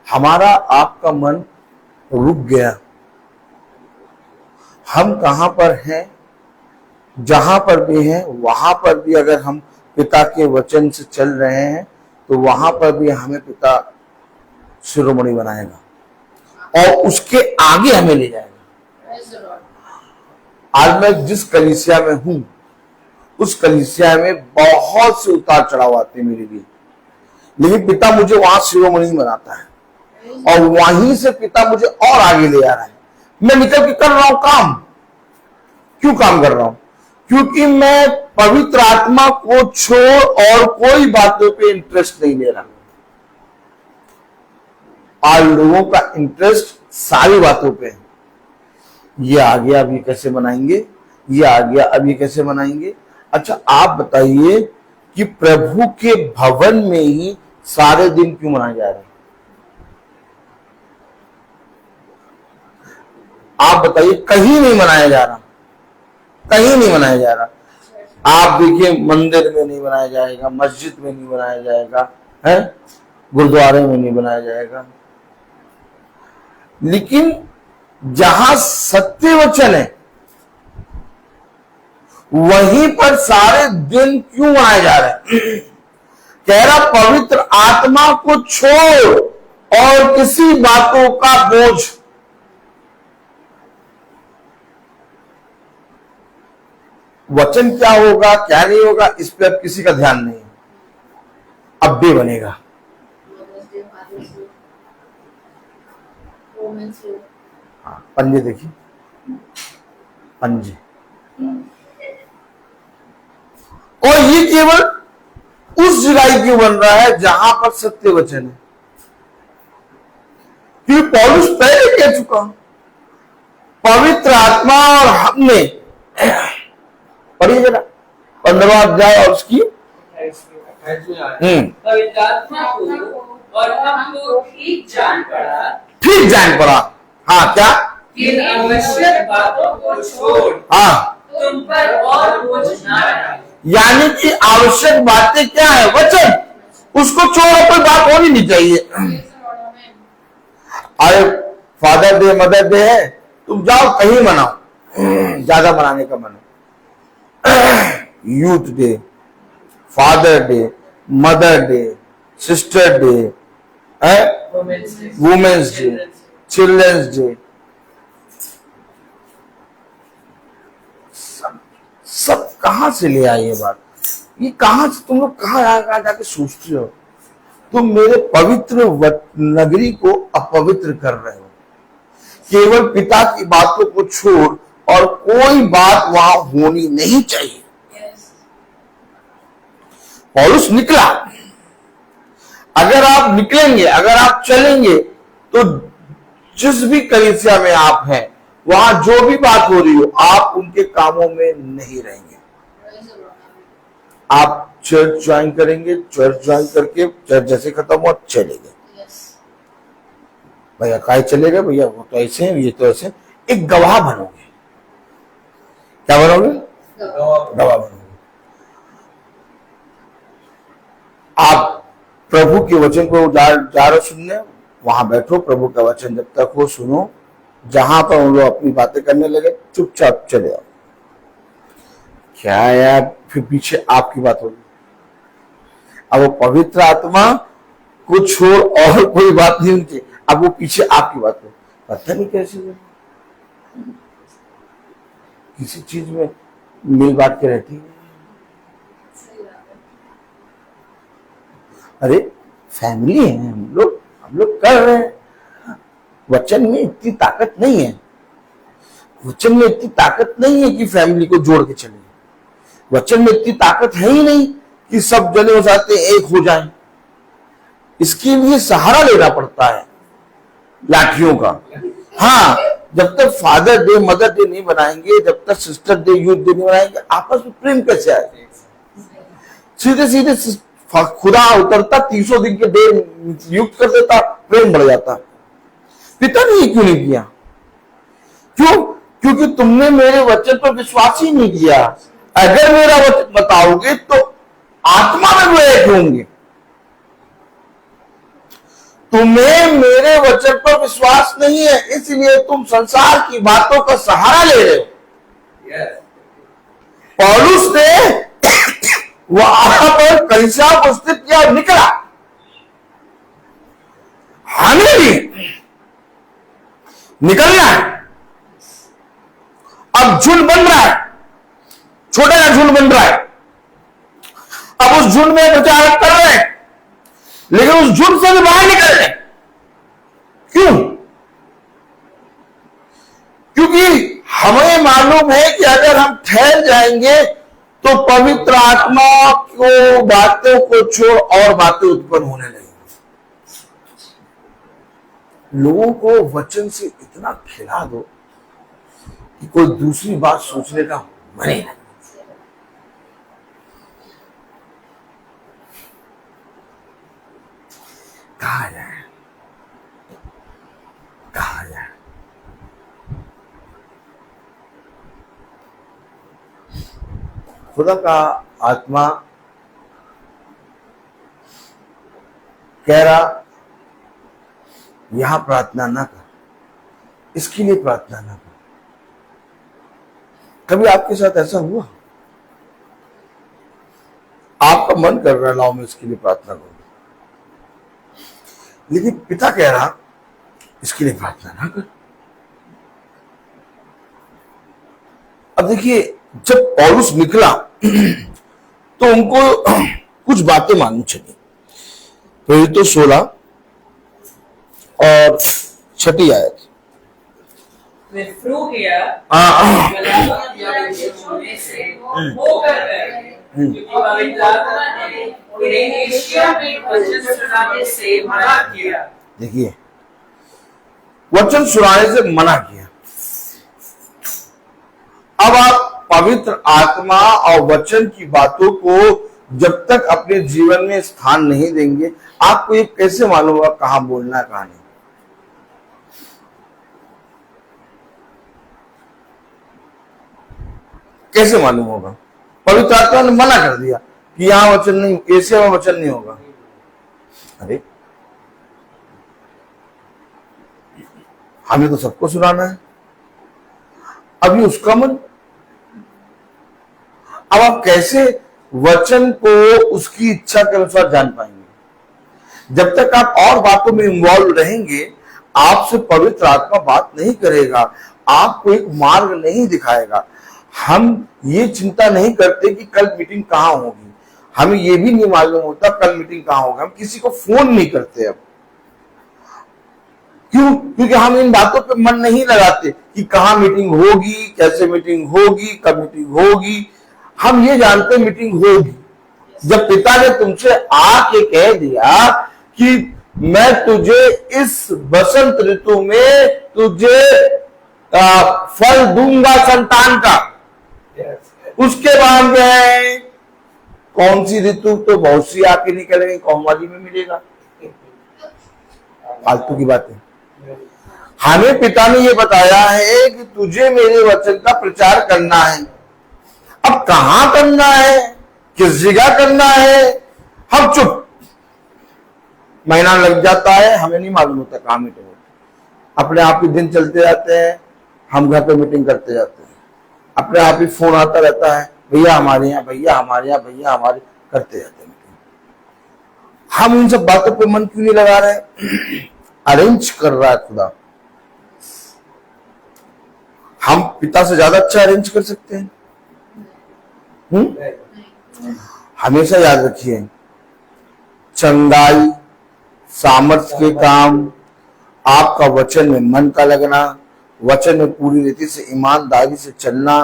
हमारा आपका मन रुक गया। हम कहां पर हैं? जहां पर भी हैं वहां पर भी अगर हम पिता के वचन से चल रहे हैं तो वहां पर भी हमें पिता शिरोमणि बनाएगा और उसके आगे हमें ले जाएगा। आज मैं जिस कलीसिया में हूं, उस कलीसिया में बहुत से उतार चढ़ाव आते हैं मेरे लिए, लेकिन पिता मुझे वहां शिरोमणि बनाता है और वहीं से पिता मुझे और आगे ले आ रहा है। मैं निकल के कर रहा हूं काम। क्यों काम कर रहा हूं? क्योंकि मैं पवित्र आत्मा को छोड़ और कोई बातों पे इंटरेस्ट नहीं ले रहा। आज लोगों का इंटरेस्ट सारी बातों पे है। ये आ गया, अब ये कैसे बनाएंगे, ये आ गया, अब ये कैसे बनाएंगे। अच्छा, आप बताइए कि प्रभु के भवन में ही सारे दिन क्यों मनाए जा रहे हैं? आप बताइए, कहीं नहीं मनाया जा रहा, कहीं नहीं मनाया जा रहा। आप देखिए, मंदिर में नहीं बनाया जाएगा, मस्जिद में नहीं बनाया जाएगा, है गुरुद्वारे में नहीं बनाया जाएगा, लेकिन जहां सत्य वचन है वहीं पर सारे दिन क्यों मनाए जा रहे हैं? कह रहा, पवित्र आत्मा को छोड़ और किसी बातों का बोझ। वचन क्या होगा क्या नहीं होगा इस पे अब किसी का ध्यान नहीं। अब भी बनेगा। हाँ, पंजे देखिए, पंजे। और ये केवल उस जगह क्यों बन रहा है जहां पर सत्य वचन है? क्योंकि पौलुस पहले कह चुका, पवित्र आत्मा और हमने, पढ़िए जरा 15वां अध्याय और उसकी पवित्र आत्मा को और हमको ठीक जान पड़ा। ठीक जान पड़ा। हाँ, क्या? इन आवश्यक बातों को छोड़ हाँ, तुम पर और बोझ ना रहा। यानी कि आवश्यक बातें क्या है? वचन। उसको छोड़ कोई बात होनी नहीं चाहिए। अरे फादर डे, मदर डे है, तुम जाओ कहीं मनाओ, ज्यादा मनाने का मन। Youth day, father day, mother day, sister day, women's day, children's day, सब कहां से ले आई ये बात? ये कहां से तुम लोग कहां जाके सोचते हो? तुम मेरे पवित्र नगरी को अपवित्र कर रहे हो। केवल पिता की बातों को छोड़ और कोई बात वहां होनी नहीं चाहिए। पौलुस निकला। अगर आप निकलेंगे, अगर आप चलेंगे, तो जिस भी कलीसिया में आप हैं, वहां जो भी बात हो रही हो, आप उनके कामों में नहीं रहेंगे। आप चर्च ज्वाइन करेंगे, चर्च ज्वाइन करके चर्च जैसे खत्म हुआ चले गए। भैया काय चले गए, भैया वो तो ऐसे हैं, ये तो ऐसे। एक गवाह बनोगे। क्या बनोगे? गवाह बनोगे। आप प्रभु के वचन को जा रहे सुनने, वहां बैठो, प्रभु का वचन जब तक हो सुनो। जहां पर उन लोग अपनी बातें करने लगे, चुपचाप चले आओ। क्या यार, फिर पीछे आपकी बात होगी। अब वो पवित्र आत्मा को छोड़ और कोई बात नहीं उनकी, अब वो पीछे आपकी बात हो। पता नहीं कैसे किसी चीज में मिल बांट के रहती है। अरे फैमिली है हम लोग कर रहे हैं। वचन में इतनी ताकत नहीं है। वचन में इतनी ताकत नहीं है कि फैमिली को जोड़ के चले। वचन में इतनी ताकत है ही नहीं कि सब जने हो जाते एक हो जाएं। इसके लिए सहारा लेना पड़ता है लाठियों का। हाँ, जब तक फादर डे मदर डे नहीं बनाएंगे, जब तक सिस्टर डे यूथ डे नहीं बनाएंगे, आपस में प्रेम कैसे आएगा? सीधे सीधे खुदा उतरता, 300 दिन के डे युक्त कर देता, प्रेम बढ़ जाता। पिता ने ये क्यों नहीं किया? क्यों? क्योंकि तुमने मेरे वचन पर विश्वास ही नहीं किया। अगर मेरा वचन बताओगे तो आत्मा में वो एक होंगे। तुम्हें मेरे वचन पर विश्वास नहीं है, इसलिए तुम संसार की बातों का सहारा ले रहे हो। पौलुस ने वहां पर कलीसिया को स्थित किया, निकला। हमें भी निकलना है। अब झुंड बन रहा है, छोटा सा झुंड बन रहा है। अब उस झुंड में प्रचार कर रहे हैं, लेकिन उस झुंड से भी बाहर निकल रहे। क्यों? क्योंकि हमें मालूम है कि अगर हम ठहर जाएंगे तो पवित्र आत्मा को बातों को छोड़ और बातें उत्पन्न होने लगेंगी। लोगों को वचन से इतना खिला दो कि कोई दूसरी बात सोचने का मन ही नहीं। कहा जाए, कहा जाए। खुदा का आत्मा कह रहा, यहां प्रार्थना ना कर, इसके लिए प्रार्थना ना कर। कभी आपके साथ ऐसा हुआ? आपका मन कर रहा है लाओ मैं इसके लिए प्रार्थना करूं, लेकिन पिता कह रहा इसके लिए प्रार्थना ना कर। अब देखिए, जब पौलुस निकला तो उनको कुछ बातें मालूम चली। प्रेरित तो 16 और 6 आयत। देखिए, वचन सुनाने से मना किया। अब आप पवित्र आत्मा और वचन की बातों को जब तक अपने जीवन में स्थान नहीं देंगे, आपको ये कैसे मालूम होगा कहां बोलना है कहां नहीं? कैसे मालूम होगा? पवित्र आत्मा ने मना कर दिया कि यहां वचन नहीं, ऐसे में वचन नहीं होगा। अरे हमें तो सबको सुनाना है, अभी उसका मन। अब आप कैसे वचन को उसकी इच्छा के अनुसार जान पाएंगे? जब तक आप और बातों में इन्वॉल्व रहेंगे, आपसे पवित्र आत्मा बात नहीं करेगा, आपको एक मार्ग नहीं दिखाएगा। हम ये चिंता नहीं करते कि कल मीटिंग कहां होगी, हमें ये भी नहीं मालूम होता कल मीटिंग कहां होगी। हम किसी को फोन नहीं करते अब। क्यों? क्योंकि हम इन बातों पे मन नहीं लगाते कि कहां मीटिंग होगी, कैसे मीटिंग होगी, कब मीटिंग होगी। हम ये जानते मीटिंग होगी। जब पिता ने तुमसे आके कह दिया कि मैं तुझे इस बसंत ऋतु में तुझे फल दूंगा संतान का, उसके बाद में कौन सी ऋतु? तो बहुत सी आके निकलेगी, कौन वाली में मिलेगा? फालतू की बातें। हमें पिता ने ये बताया है कि तुझे मेरे वचन का प्रचार करना है। अब कहां करना है, किस जगह करना है, हम चुप। महीना लग जाता है, हमें नहीं मालूम होता कहां मीटिंग होती। अपने आप ही दिन चलते जाते हैं, हम घर पे मीटिंग करते जाते हैं। अपने आप ही फोन आता रहता है, भैया हमारे यहाँ, भैया हमारे यहाँ, भैया हमारे, करते जाते हैं मीटिंग। हम इन सब बातों पे मन क्यों नहीं लगा रहे? अरेंज कर रहा है खुदा। हम पिता से ज्यादा अच्छा अरेंज कर सकते हैं। हमेशा याद रखिए, चंगाई, सामर्थ्य के काम, आपका वचन में मन का लगना, वचन में पूरी रीति से ईमानदारी से चलना,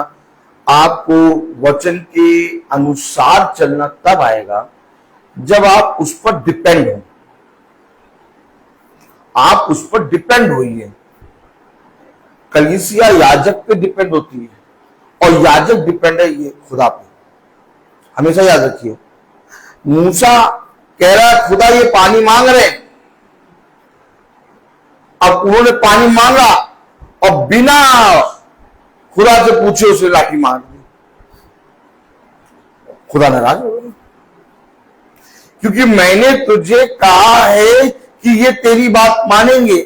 आपको वचन के अनुसार चलना तब आएगा जब आप उस पर डिपेंड हो। आप उस पर डिपेंड होइए। कलीसिया याजक पे डिपेंड होती है, और याजक डिपेंड है ये खुदा पे। हमेशा याद रखिए, मूसा कह रहा है खुदा ये पानी मांग रहे हैं, अब उन्होंने पानी मांगा और बिना खुदा से पूछे उसे लाठी मार दी। खुदा नाराज हो गया, क्योंकि मैंने तुझे कहा है कि ये तेरी बात मानेंगे,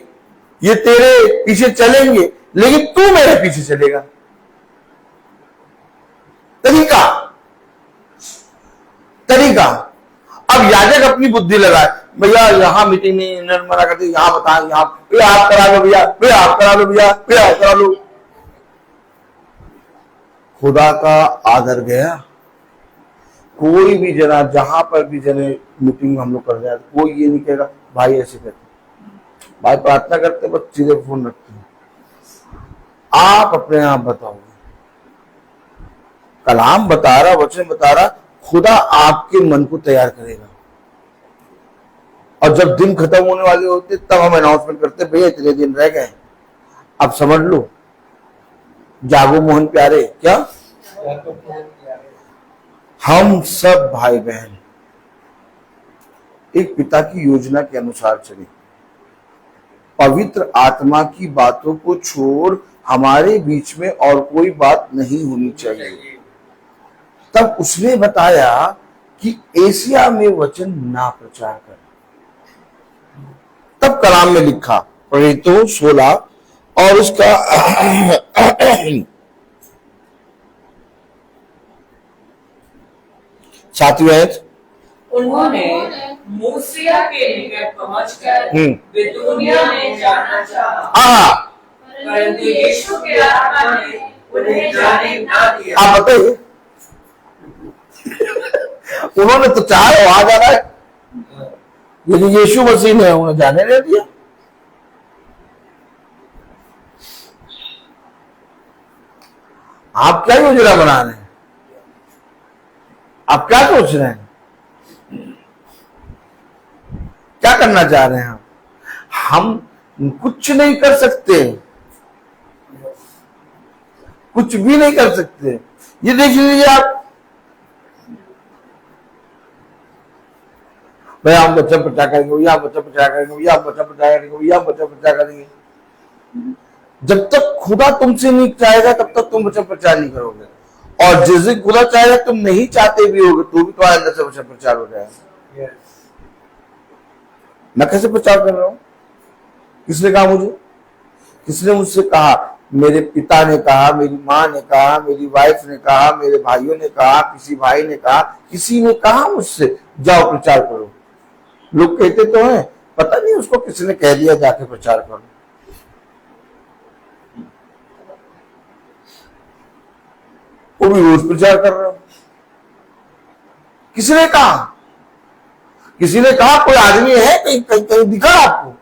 ये तेरे पीछे चलेंगे, लेकिन तू मेरे पीछे चलेगा। तरीका तरीका अब याजक अपनी बुद्धि लगाए, भैया यहां मीटिंग में मना करते, यहां बताएं, यहां आप करा लो भैया, आप करा लो भैया, आप करा लो। खुदा का आदर गया। कोई भी जना जहां पर भी जने मीटिंग में हम लोग कर रहे हैं, कोई ये नहीं कहेगा भाई ऐसे करते, भाई प्रार्थना करते बस सीधे फोन रखते हैं। आप अपने आप बताओगे, कलाम बता रहा, वचन बता रहा, खुदा आपके मन को तैयार करेगा। और जब दिन खत्म होने वाले होते तब हम अनाउंसमेंट करते, भैया इतने दिन रह गए, अब समझ लो, जागो मोहन प्यारे। क्या हम सब भाई बहन एक पिता की योजना के अनुसार चले, पवित्र आत्मा की बातों को छोड़ हमारे बीच में और कोई बात नहीं होनी चाहिए। तब उसने बताया कि एशिया में वचन ना प्रचार कर। तब कलाम में लिखा प्रेरितों 16 और उसका 7वीं आयत, उन्होंने मूसिया के निकट पहुंचकर बितूनिया में जाना चाहा, परंतु यीशु के आत्मा ने उन्हें जाने ना दिया। आप बताइए, उन्होंने तो चाहे वहां जाना है, लेकिन यीशु मसीह ने उन्हें जाने नहीं दिया। आप क्या योजना बना रहे हैं? आप क्या सोच रहे हैं? क्या करना चाह रहे हैं? हम कुछ नहीं कर सकते, कुछ भी नहीं कर सकते। ये देख लीजिए आप, भैया हम बच्चा प्रचार करेंगे, भैया हम बच्चा प्रचार करेंगे, भैया हम बच्चा प्रचार करेंगे, भैया हम बच्चा प्रचार करेंगे। जब तक खुदा तुमसे नहीं चाहेगा तब तक तुम बच्चा प्रचार नहीं करोगे, और जिस दिन खुदा चाहेगा तुम नहीं चाहते भी होगे तो भी तुम्हारे अंदर से बच्चा प्रचार हो जाएगा। मैं कैसे प्रचार कर रहा हूं? किसने कहा मुझे? किसने मुझसे कहा? मेरे पिता ने कहा, मेरी माँ ने कहा, मेरी वाइफ ने कहा, मेरे भाइयों ने कहा, किसी भाई ने कहा, किसी ने कहा मुझसे जाओ प्रचार करो। लोग कहते तो हैं, पता नहीं उसको किसने कह दिया जाके प्रचार करो। वो भी रोज प्रचार कर रहा हूं। किसने कहा? किसी ने कहा कोई आदमी है कहीं कहीं कहीं दिखा आपको?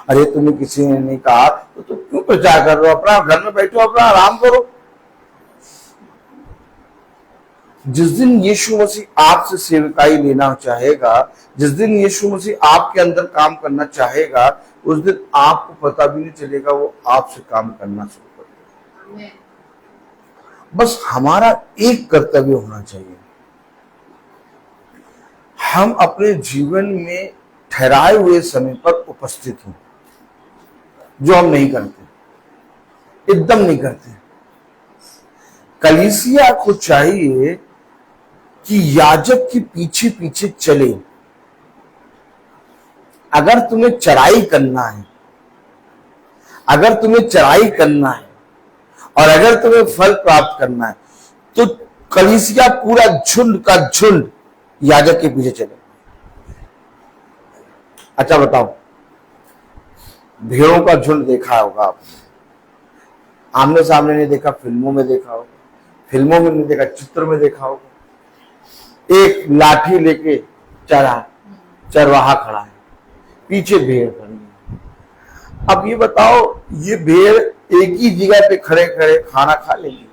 अरे तुम्हें किसी ने नहीं कहा तो तुम क्यों प्रचार कर रहे हो? अपना घर में बैठो, अपना आराम करो। जिस दिन यीशु मसीह आपसे सेवकाई लेना चाहेगा, जिस दिन यीशु मसीह आपके अंदर काम करना चाहेगा, उस दिन आपको पता भी नहीं चलेगा वो आपसे काम करना शुरू कर देगा। बस हमारा एक कर्तव्य होना चाहिए, हम अपने जीवन में ठहराए हुए समय पर उपस्थित हों, जो हम नहीं करते, एकदम नहीं करते। कलीसिया को चाहिए कि याजक के पीछे पीछे चले। अगर तुम्हें चढ़ाई करना है, अगर तुम्हें चढ़ाई करना है और अगर तुम्हें फल प्राप्त करना है तो कलीसिया पूरा झुंड का झुंड याजक के पीछे चले। अच्छा बताओ, भेड़ों का झुंड देखा होगा आपने, आमने सामने नहीं देखा, फिल्मों में देखा होगा, फिल्मों में नहीं देखा, चित्र में देखा होगा। एक लाठी लेके चरवाहा खड़ा है, पीछे भेड़ खड़ी है। अब ये बताओ, ये भेड़ एक ही जगह पे खड़े खड़े खाना खा लेगी?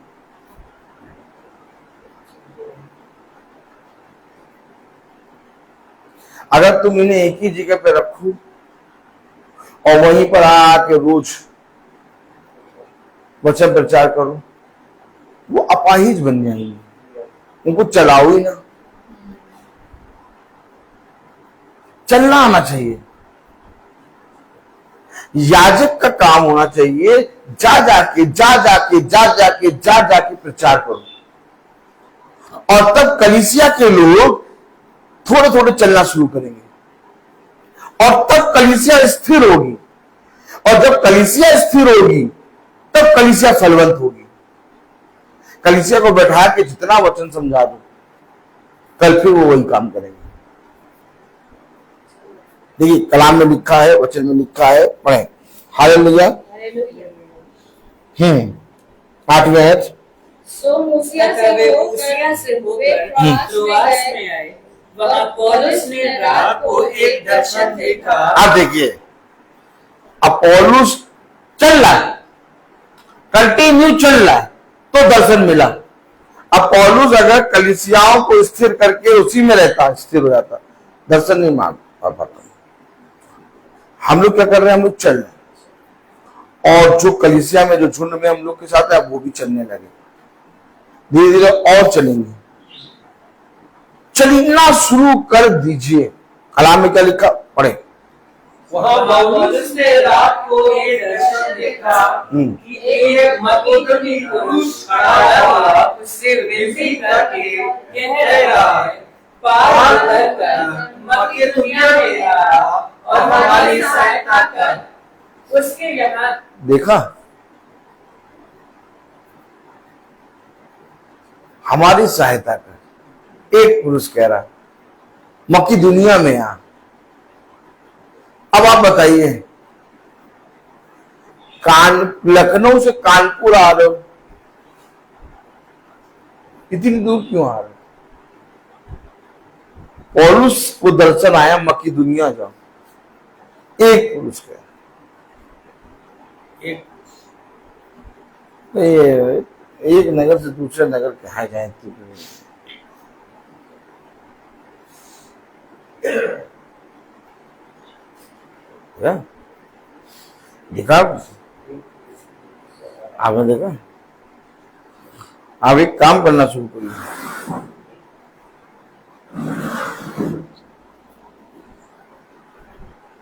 अगर तुम इन्हें एक ही जगह पे रखो और वहीं पर आके रोज वचन प्रचार करो, वो अपाहिज बन जाएंगे, उनको चलाओ ही ना। चलना आना चाहिए। याजक का काम होना चाहिए जा जाके प्रचार करो, और तब कलीसिया के लोग थोड़े थोड़े चलना शुरू करेंगे, और तब कलीसिया स्थिर होगी, और जब कलीसिया स्थिर होगी तब कलीसिया फलवंत होगी। कलीसिया को बैठा के जितना वचन समझा दो, कल फिर वो वही काम करेंगे। देखिए कलाम में लिखा है, वचन में लिखा है, पढ़े। हालेलुया। 8वें आयत। सो मूसिया से होकर त्रोआस में आए। वहां पौलुस ने रात को एक दर्शन देखा। अब देखिए, अब पौलुस चल रहा है, कंटिन्यू चल रहा है, तो दर्शन मिला। अब पौलुस अगर कलीसियाओं को स्थिर करके उसी में रहता, स्थिर हो जाता, दर्शन नहीं मांग पाता। हम लोग क्या कर रहे हैं? हम लोग चल रहे हैं, और जो कलीसिया में जो झुंड में हम लोग के साथ है वो भी चलने लगे, धीरे धीरे और चलेंगे। चलना शुरू कर दीजिए। कलाम में क्या लिखा? पढ़े। वहां पौलुस ने रात को एक दर्शन देखा कि एक मकेदोनी पुरुष खड़ा हुआ उससे विनती करके कह रहा है, पार कर मकेदोनिया में आ और हमारी सहायता कर। उसके यहाँ देखा, हमारी सहायता कर। एक पुरुष कह रहा मकिदुनिया में आ। अब आप बताइए, लखनऊ से कानपुर आ रहे हो, इतनी दूर क्यों आ रहे हो? पौलुस को दर्शन आया, मकिदुनिया जाओ। एक पुरुष कह, एक नगर से दूसरे नगर कहा जाए तो देखा आपने? देखा? आप एक काम करना शुरू करिए,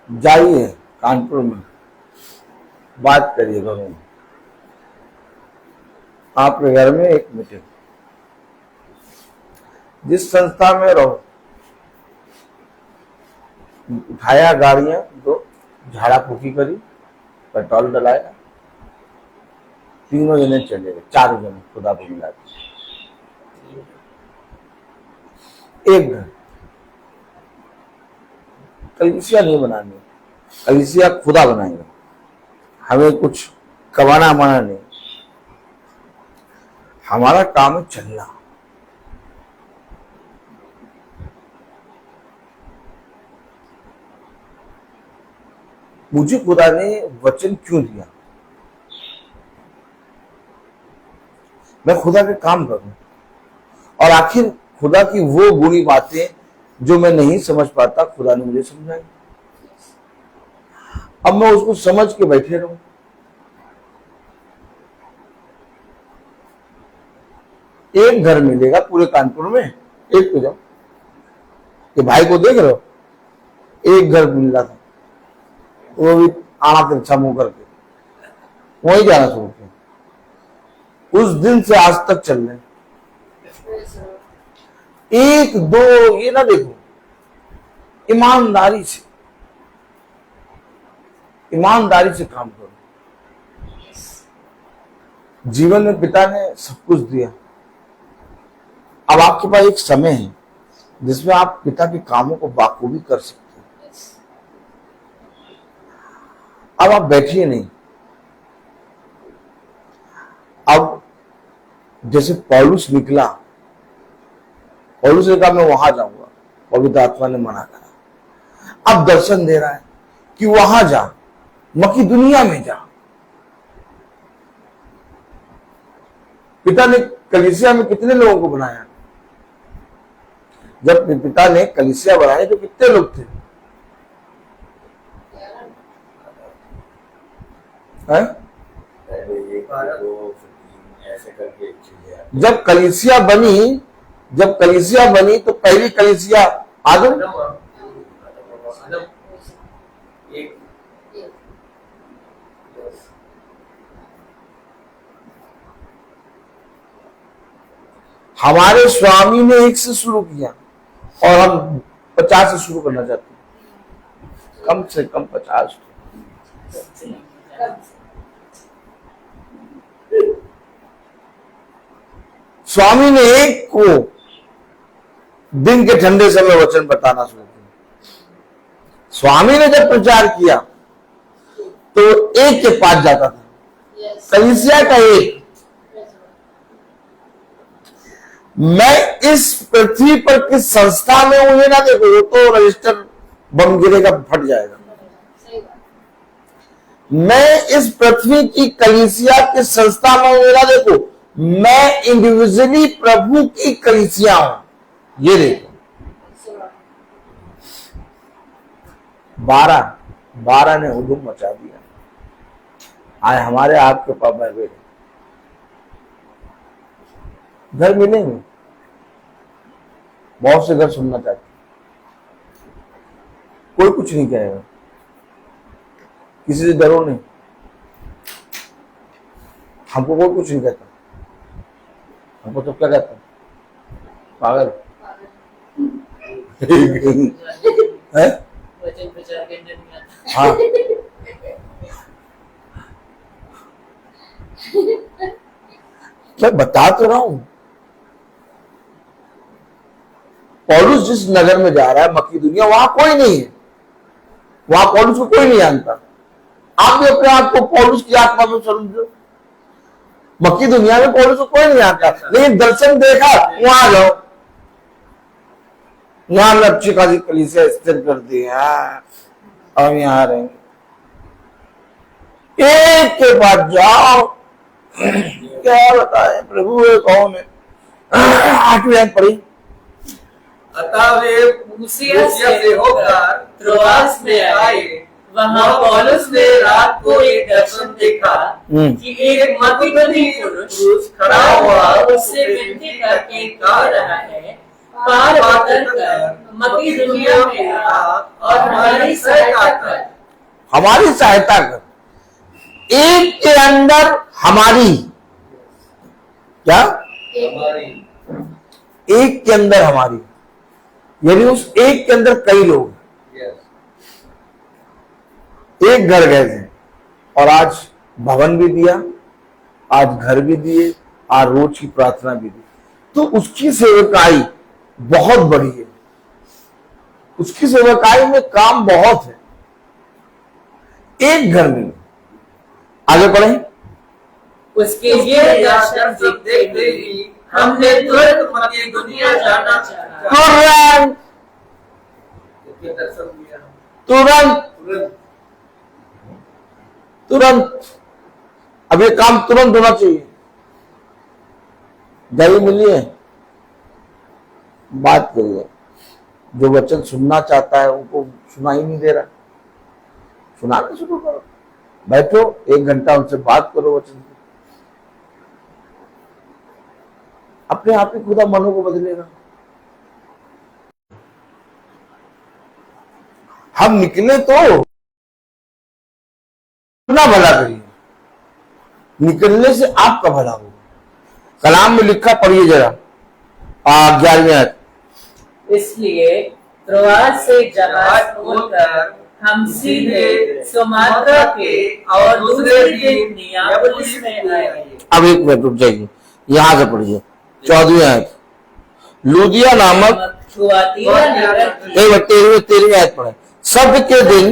जाइए कानपुर में, बात करिए घरों में, आपके घर में एक मीटिंग, जिस संस्था में रहो, उठाया गाड़ियां, तो झाड़ा फूकी करी, पेट्रोल डलाया, तीनों जने चले गए, 4 जने खुदा को मिला। एक घर, कलीसिया नहीं बनानी, कलीसिया खुदा बनाएगा। हमें कुछ कमाना माना नहीं, हमारा काम है चलना। मुझे खुदा ने वचन क्यों दिया? मैं खुदा के काम करूं, और आखिर खुदा की वो बुरी बातें जो मैं नहीं समझ पाता, खुदा ने मुझे समझाई। अब मैं उसको समझ के बैठे रहूं। एक घर मिलेगा पूरे कानपुर में, एक पे जाओ। ये भाई को देख रहे हो, एक घर मिल रहा था, वो भी आना तिरछा मुंह करके वहीं जाना शुरू किया। उस दिन से आज तक चल रहे। 1 2 ये ना देखो, ईमानदारी से काम करो। जीवन में पिता ने सब कुछ दिया, अब आपके पास एक समय है जिसमें आप पिता के कामों को बाखूबी कर सकते हैं। अब आप बैठिए नहीं। अब जैसे पौलुस निकला, पौलुस ने कहा मैं वहां जाऊंगा, पवित्र आत्मा ने मना करा। अब दर्शन दे रहा है कि वहां जा, मकिदुनिया में जा। पिता ने कलीसिया में कितने लोगों को बनाया? जब पिता ने कलीसिया बनाई तो कितने लोग थे? है? पहले एक दो फिर तीन ऐसे करके एक चीज है। जब कलीसिया बनी तो पहली कलीसिया आदम, एक हमारे स्वामी ने 1 से शुरू किया और हम 50 से शुरू करना चाहते हैं, कम से कम 50। स्वामी ने एक को दिन के ठंडे समय वचन बताना शुरू किया। स्वामी ने जब प्रचार किया तो एक के पास जाता था, कलीसिया का एक। मैं इस पृथ्वी पर किस संस्था में हूं ये ना देखो, वो तो रजिस्टर बम गिरेगा फट जाएगा। मैं इस पृथ्वी की कलीसिया किस संस्था में हूं ये ना देखो, मैं इंडिविजुअली प्रभु की कलीसिया हूं ये देखो। 12 ने हुजूम मचा दिया। आज हमारे आपके पाप में बेटे घर मिलेंगे, बहुत से घर सुनना चाहते, कोई कुछ नहीं कहेगा, किसी से डरो नहीं, हमको कोई कुछ नहीं कहता, हमको तो क्या कहता पागल है? वचन प्रचार करने नहीं आता। हाँ मैं बता तो रहा हूं, पौलुस जिस नगर में जा रहा है मकीदुनिया, वहां कोई नहीं है, वहां पौलुस को कोई नहीं जानता। आप भी अपने आप को पौलुस की आत्मा में समझो, मकीदुनिया में पौलुस को कोई नहीं जानता, लेकिन दर्शन देखा वहां जाओ, वहां में अच्छी खासी कलीसिया स्थिर कर दी है, हम यहां रहेंगे। एक के पास जाओ, क्या बताए प्रभु ये कौन है? 8वीं आयत पढ़ी। अतः वे मूसिया से होकर त्रोआस में आए। वहां पौलुस ने रात को एक दर्शन देखा कि एक मकीदुनी पुरुष खड़ा हुआ उससे विनती करके कह रहा है, पार उतर कर मकीदुनिया में आ और हमारी सहायता कर। हमारी सहायता कर। एक के अंदर हमारी क्या? हमारी एक के अंदर हमारी, यानी उस एक के अंदर कई लोग, एक घर गए थे और आज भवन भी दिया, आज घर भी दिए, आज रोज की प्रार्थना भी दी। तो उसकी सेवकाई बहुत बड़ी है, उसकी सेवकाई में काम बहुत है, एक घर में। आगे पढ़ें। उसके ये दर्शन देखते ही हमने तुरंत मकीदुनिया जाना चाहा। तुरंत दर्शन दिया तुरंत तुरंत, अब ये काम तुरंत होना चाहिए। दही मिलिए, बात करिए, जो वचन सुनना चाहता है उनको सुना ही नहीं दे रहा, सुनाना शुरू करो, बैठो 1 घंटा उनसे बात करो वचन की, अपने आप ही खुदा मनों को बदलेगा। हम निकले तो अपना भला करिए, निकलने से आपका भला होगा। कलाम में लिखा, पढ़िए जरा 11वीं आयत। इसलिए त्रोआस से जहाज खोलकर हम सीधे सुमात्रा के और दूसरे दिन नियापोलिस में आए। अब 1 मिनट रुक जाइए, यहां से पढ़िए 14वीं आयत। लूदिया नामक थुआतीरा नगर की 13वीं आयत पढ़े। सब के दिन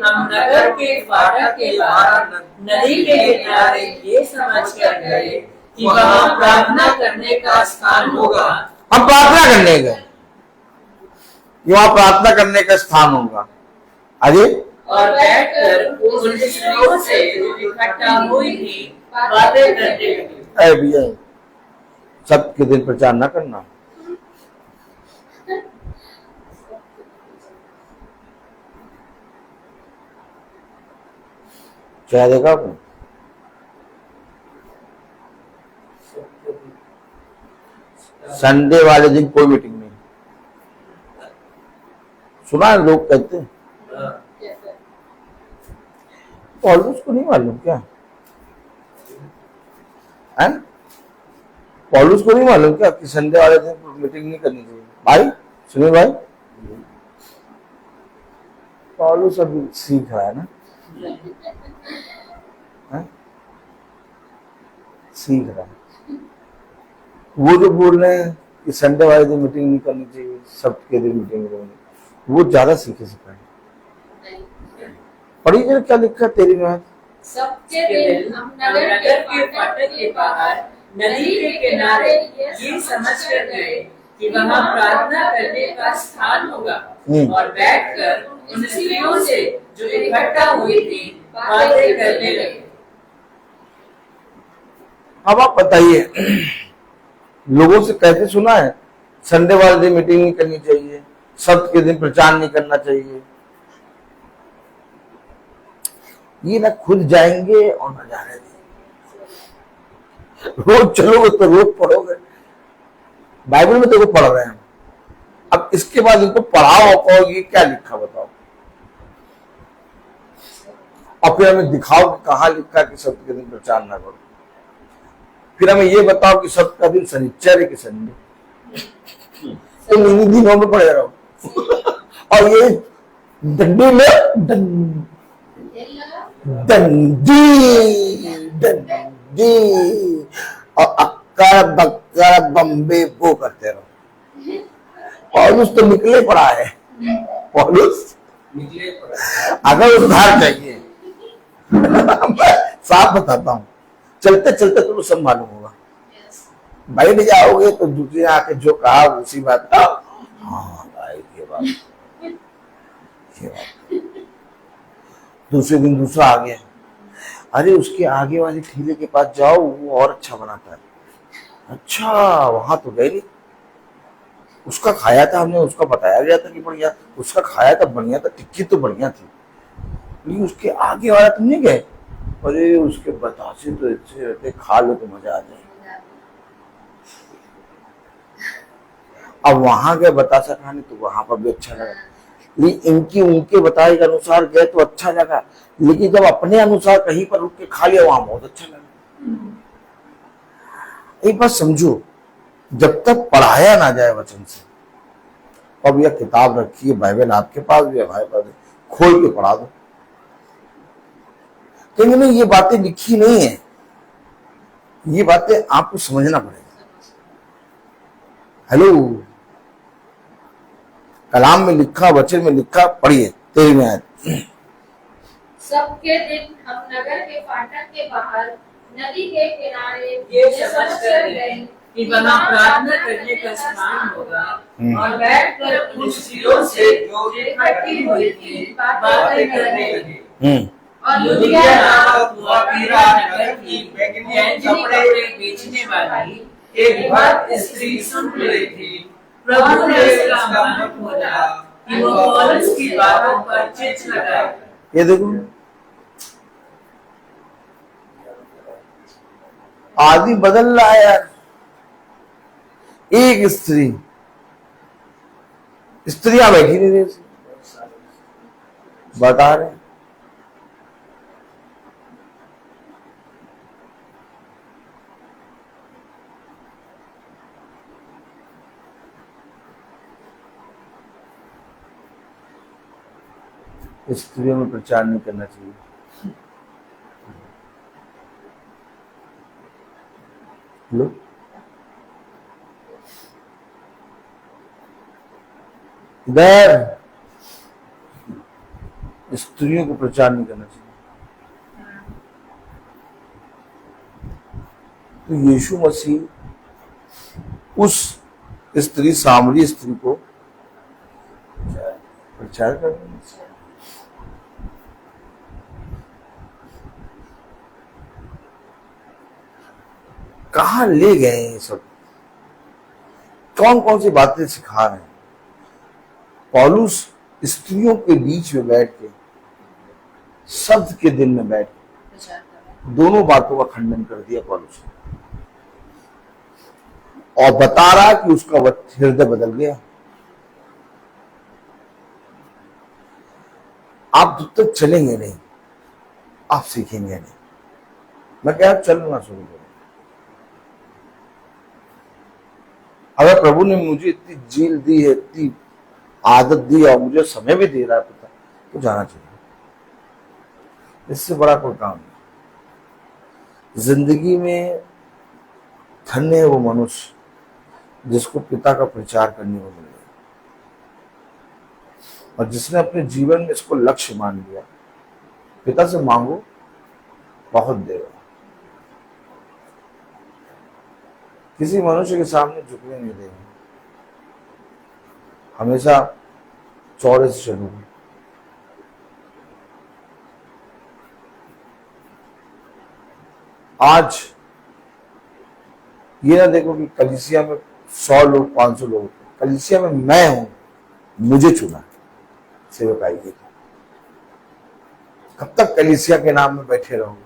हम नगर के फाटक के बाहर नदी के किनारे ये समझ कर गए कि वहाँ प्रार्थना करने का स्थान होगा। हम प्रार्थना करने गए, वहां प्रार्थना करने का स्थान होगा। आगे, और बैठकर उन स्त्रियों से इकट्ठा हुई थी बातें करने लगी। अरे भैया सबके दिन प्रचार ना करना, क्या देखा आपने? संडे वाले दिन कोई मीटिंग नहीं। सुना है लोग कहते हैं, पौलुस को नहीं मालूम क्या है? पौलुस को नहीं मालूम क्या कि संडे वाले दिन मीटिंग नहीं करनी चाहिए? भाई सुनिए भाई, पौलुस अभी सीख रहा है ना, है? सीख रहा है। वो जो बोल रहे हैं कि संडे वाले दिन मीटिंग नहीं करनी चाहिए, सब्त के दिन मीटिंग करनी चाहिए, वो ज्यादा सीखे सिखाए। पढ़ी जरा क्या लिखा है तेरी में? सबके दिन हम नगर के फाटक के बाहर नदी के किनारे ये समझ कर गए कि वहाँ प्रार्थना करने का स्थान होगा और बैठकर उन स्त्रियों से जो इकट्ठा हुई थी बातें करने लगे। अब आप बताइए, लोगों से कैसे सुना है संडे वाले दिन मीटिंग नहीं करनी चाहिए, सब्त के दिन प्रचार नहीं करना चाहिए? ये ना खुद जाएंगे और न जाने देंगे। रोज चलोगे तो रोज पढ़ोगे। बाइबल में देखो पढ़ रहे हैं, अब इसके बाद इनको पढ़ाओ, कहोगे क्या लिखा बताओ, और फिर हमें दिखाओ कि कहाँ लिखा कि सब्त के दिन प्रचार ना करो। फिर हमें ये बताओ कि सब्त का दिन शनिचर है कि संडे, तो इन्हीं दिनों में पढ़े रहो। और ये डंडी में डंडी और अक्कर बक्कर बम्बे वो करते रहो। पौलुस तो निकले पड़ा है, पौलुस निकले पड़ा। अगर उधार चाहिए मैं साफ बताता हूँ, चलते चलते तुम सब मालूम होगा। बैठ जाओगे तो दूसरे आके जो कहा उसी बात, हाँ भाई ये बात, दूसरे दिन दूसरा आ गया, अरे उसके आगे वाले ठेले के पास जाओ वो और अच्छा बनाता है। अच्छा वहां तो गए नहीं, उसका खाया था हमने, उसका बताया गया था कि बढ़िया, उसका खाया था बढ़िया था, टिक्की तो बढ़िया थी, लेकिन उसके आगे वाला तुम नहीं गए? अरे उसके बतासे तो अच्छे रहते, खा लो तो मजा आ जाए। अब वहां गए बतासा खाने तो वहां पर भी अच्छा लगा, लेकिन इनकी उनके बताए के अनुसार गए तो अच्छा लगा, लेकिन जब अपने अनुसार कहीं पर रुक के खा लिया वहां बहुत अच्छा लगा। एक बात समझो, जब तक पढ़ाया ना जाए वचन से, अब यह किताब रखी है बाइबल आपके पास भी है, हमारे पास भी, खोल के पढ़ा दो। कहीं नहीं ये बातें लिखी नहीं है, ये बातें आपको समझना पड़ेगा। हेलो, कलाम में लिखा, वचन में लिखा, पढ़िए तेरी में आए। सबके दिन हम नगर के फाटक के बाहर नदी के किनारे ये समझ कर गए कि वहाँ प्रार्थना करने का स्थान होगा और बैठकर उन स्त्रियों से जो इकट्ठी हुई थी बातें करने लगे। और लुदिया नामक तुआतीरा नगर की कपड़े बेचने वाली एक भक्त स्त्री सुन रही थी। प्रभु ने उसका मन खोला कि वो पौलुस की बातों पर चित्त लगाए। ये देखो, आदमी बदल रहा है यार। एक स्त्रियां बैठी नहीं रही, बता रहे स्त्रियों में प्रचार नहीं करना चाहिए। लो इधर, स्त्रियों को प्रचार नहीं करना चाहिए। तो यीशु मसीह उस स्त्री, सामरी स्त्री को प्रचार कर रहे हैं। कहाँ ले गए ये सब, कौन कौन सी बातें सिखा रहे हैं? पौलुस स्त्रियों के बीच में बैठ के, शब्द के दिन में बैठ के प्रचार कर रहे हैं। दोनों बातों का खंडन कर दिया पौलुस ने और बता रहा कि उसका हृदय बदल गया। आप जब तक चलेंगे नहीं आप सीखेंगे नहीं। मैं क्या चलना शुरू करूं? अगर प्रभु ने मुझे इतनी झील दी है, इतनी आदत दी और मुझे समय भी दे रहा है पता, तो जाना चाहिए। इससे बड़ा कोई काम नहीं। जिंदगी में धन्य है वो मनुष्य जिसको पिता का प्रचार करने को मिले और जिसने अपने जीवन में इसको लक्ष्य मान लिया। पिता से मांगो बहुत देगा। किसी मनुष्य के सामने झुकने नहीं देंगे, हमेशा चौड़े से चलूंगी। आज ये ना देखो कि कलीसिया में 100 लोग 500 लोग, कलीसिया में मैं हूं, मुझे चुना सेवकाई के। कब तक कलीसिया के नाम में बैठे रहोगे?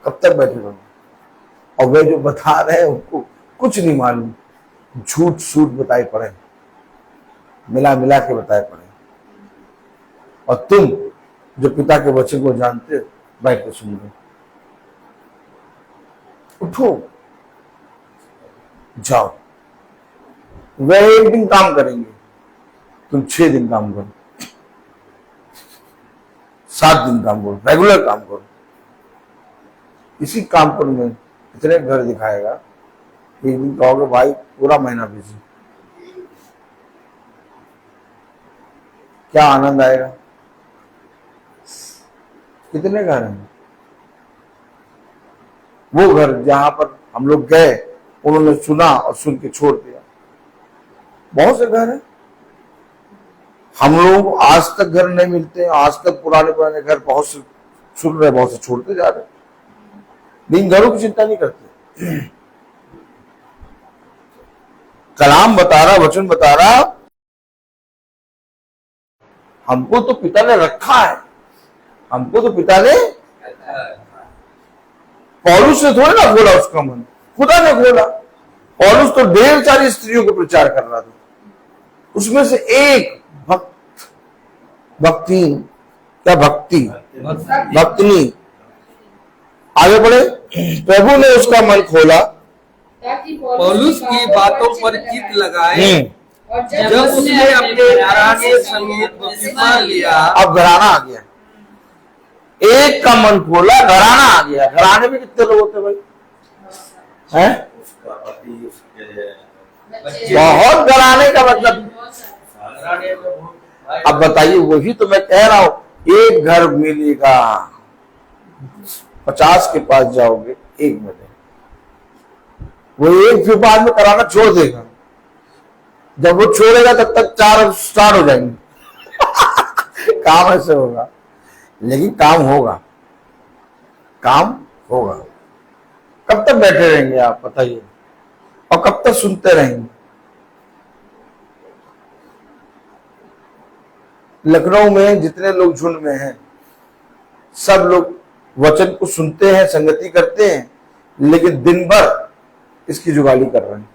कब तक बैठे रहोगे? और वे जो बता रहे हैं उनको कुछ नहीं मालूम, झूठ सूट बताए पड़े, मिला मिला के बताए पड़े। और तुम जो पिता के वचन को जानते बैठ के सुन लो। उठो जाओ। वह एक दिन काम करेंगे, तुम 6 दिन काम करो, 7 दिन काम करो, रेगुलर काम करो। इसी काम पर मैं इतने घर दिखाएगा कि एक दिन कहोगे भाई पूरा महीना बिजी। क्या आनंद आएगा। कितने घर हैं वो घर जहां पर हम लोग गए, उन्होंने सुना और सुन के छोड़ दिया। बहुत से घर हैं। हम लोग आज तक घर नहीं मिलते, आज तक पुराने पुराने घर बहुत से सुन रहे, बहुत से छोड़ते जा रहे, लेकिन घरों की चिंता नहीं करते। कलाम बता रहा, वचन बता रहा, हमको तो पिता ने रखा है, हमको तो पिता ने, पौलुस ने थोड़ा ना खोला उसका मन, खुदा ने खोला। पौलुस तो ढेर सारी स्त्रियों को प्रचार कर रहा था, उसमें से एक भक्तिनी आगे बढ़े। प्रभु ने उसका मन खोला ताकि पौलुस की बातों पर चित्त लगाए। और जब उसने अपने घराने समेत बपतिस्मा लिया। अब घराना आ गया, एक का मन खोला, घराना आ गया। घराने में कितने लोग होते भाई? हैं? बहुत घराने का मतलब। अब बताइए, वही तो मैं कह रहा हूं, एक घर मिलेगा, 50 के पास जाओगे, एक मिले, वो एक फिर बाद में कराना छोड़ देगा। जब वो छोड़ेगा तब तक 4 स्टार्ट हो जाएंगे। काम ऐसे होगा, लेकिन काम होगा, काम होगा। कब तक बैठे रहेंगे आप बताइए, और कब तक सुनते रहेंगे? लखनऊ में जितने लोग झुंड में हैं, सब लोग वचन को सुनते हैं, संगति करते हैं, लेकिन दिन भर इसकी जुगाली कर रहे हैं।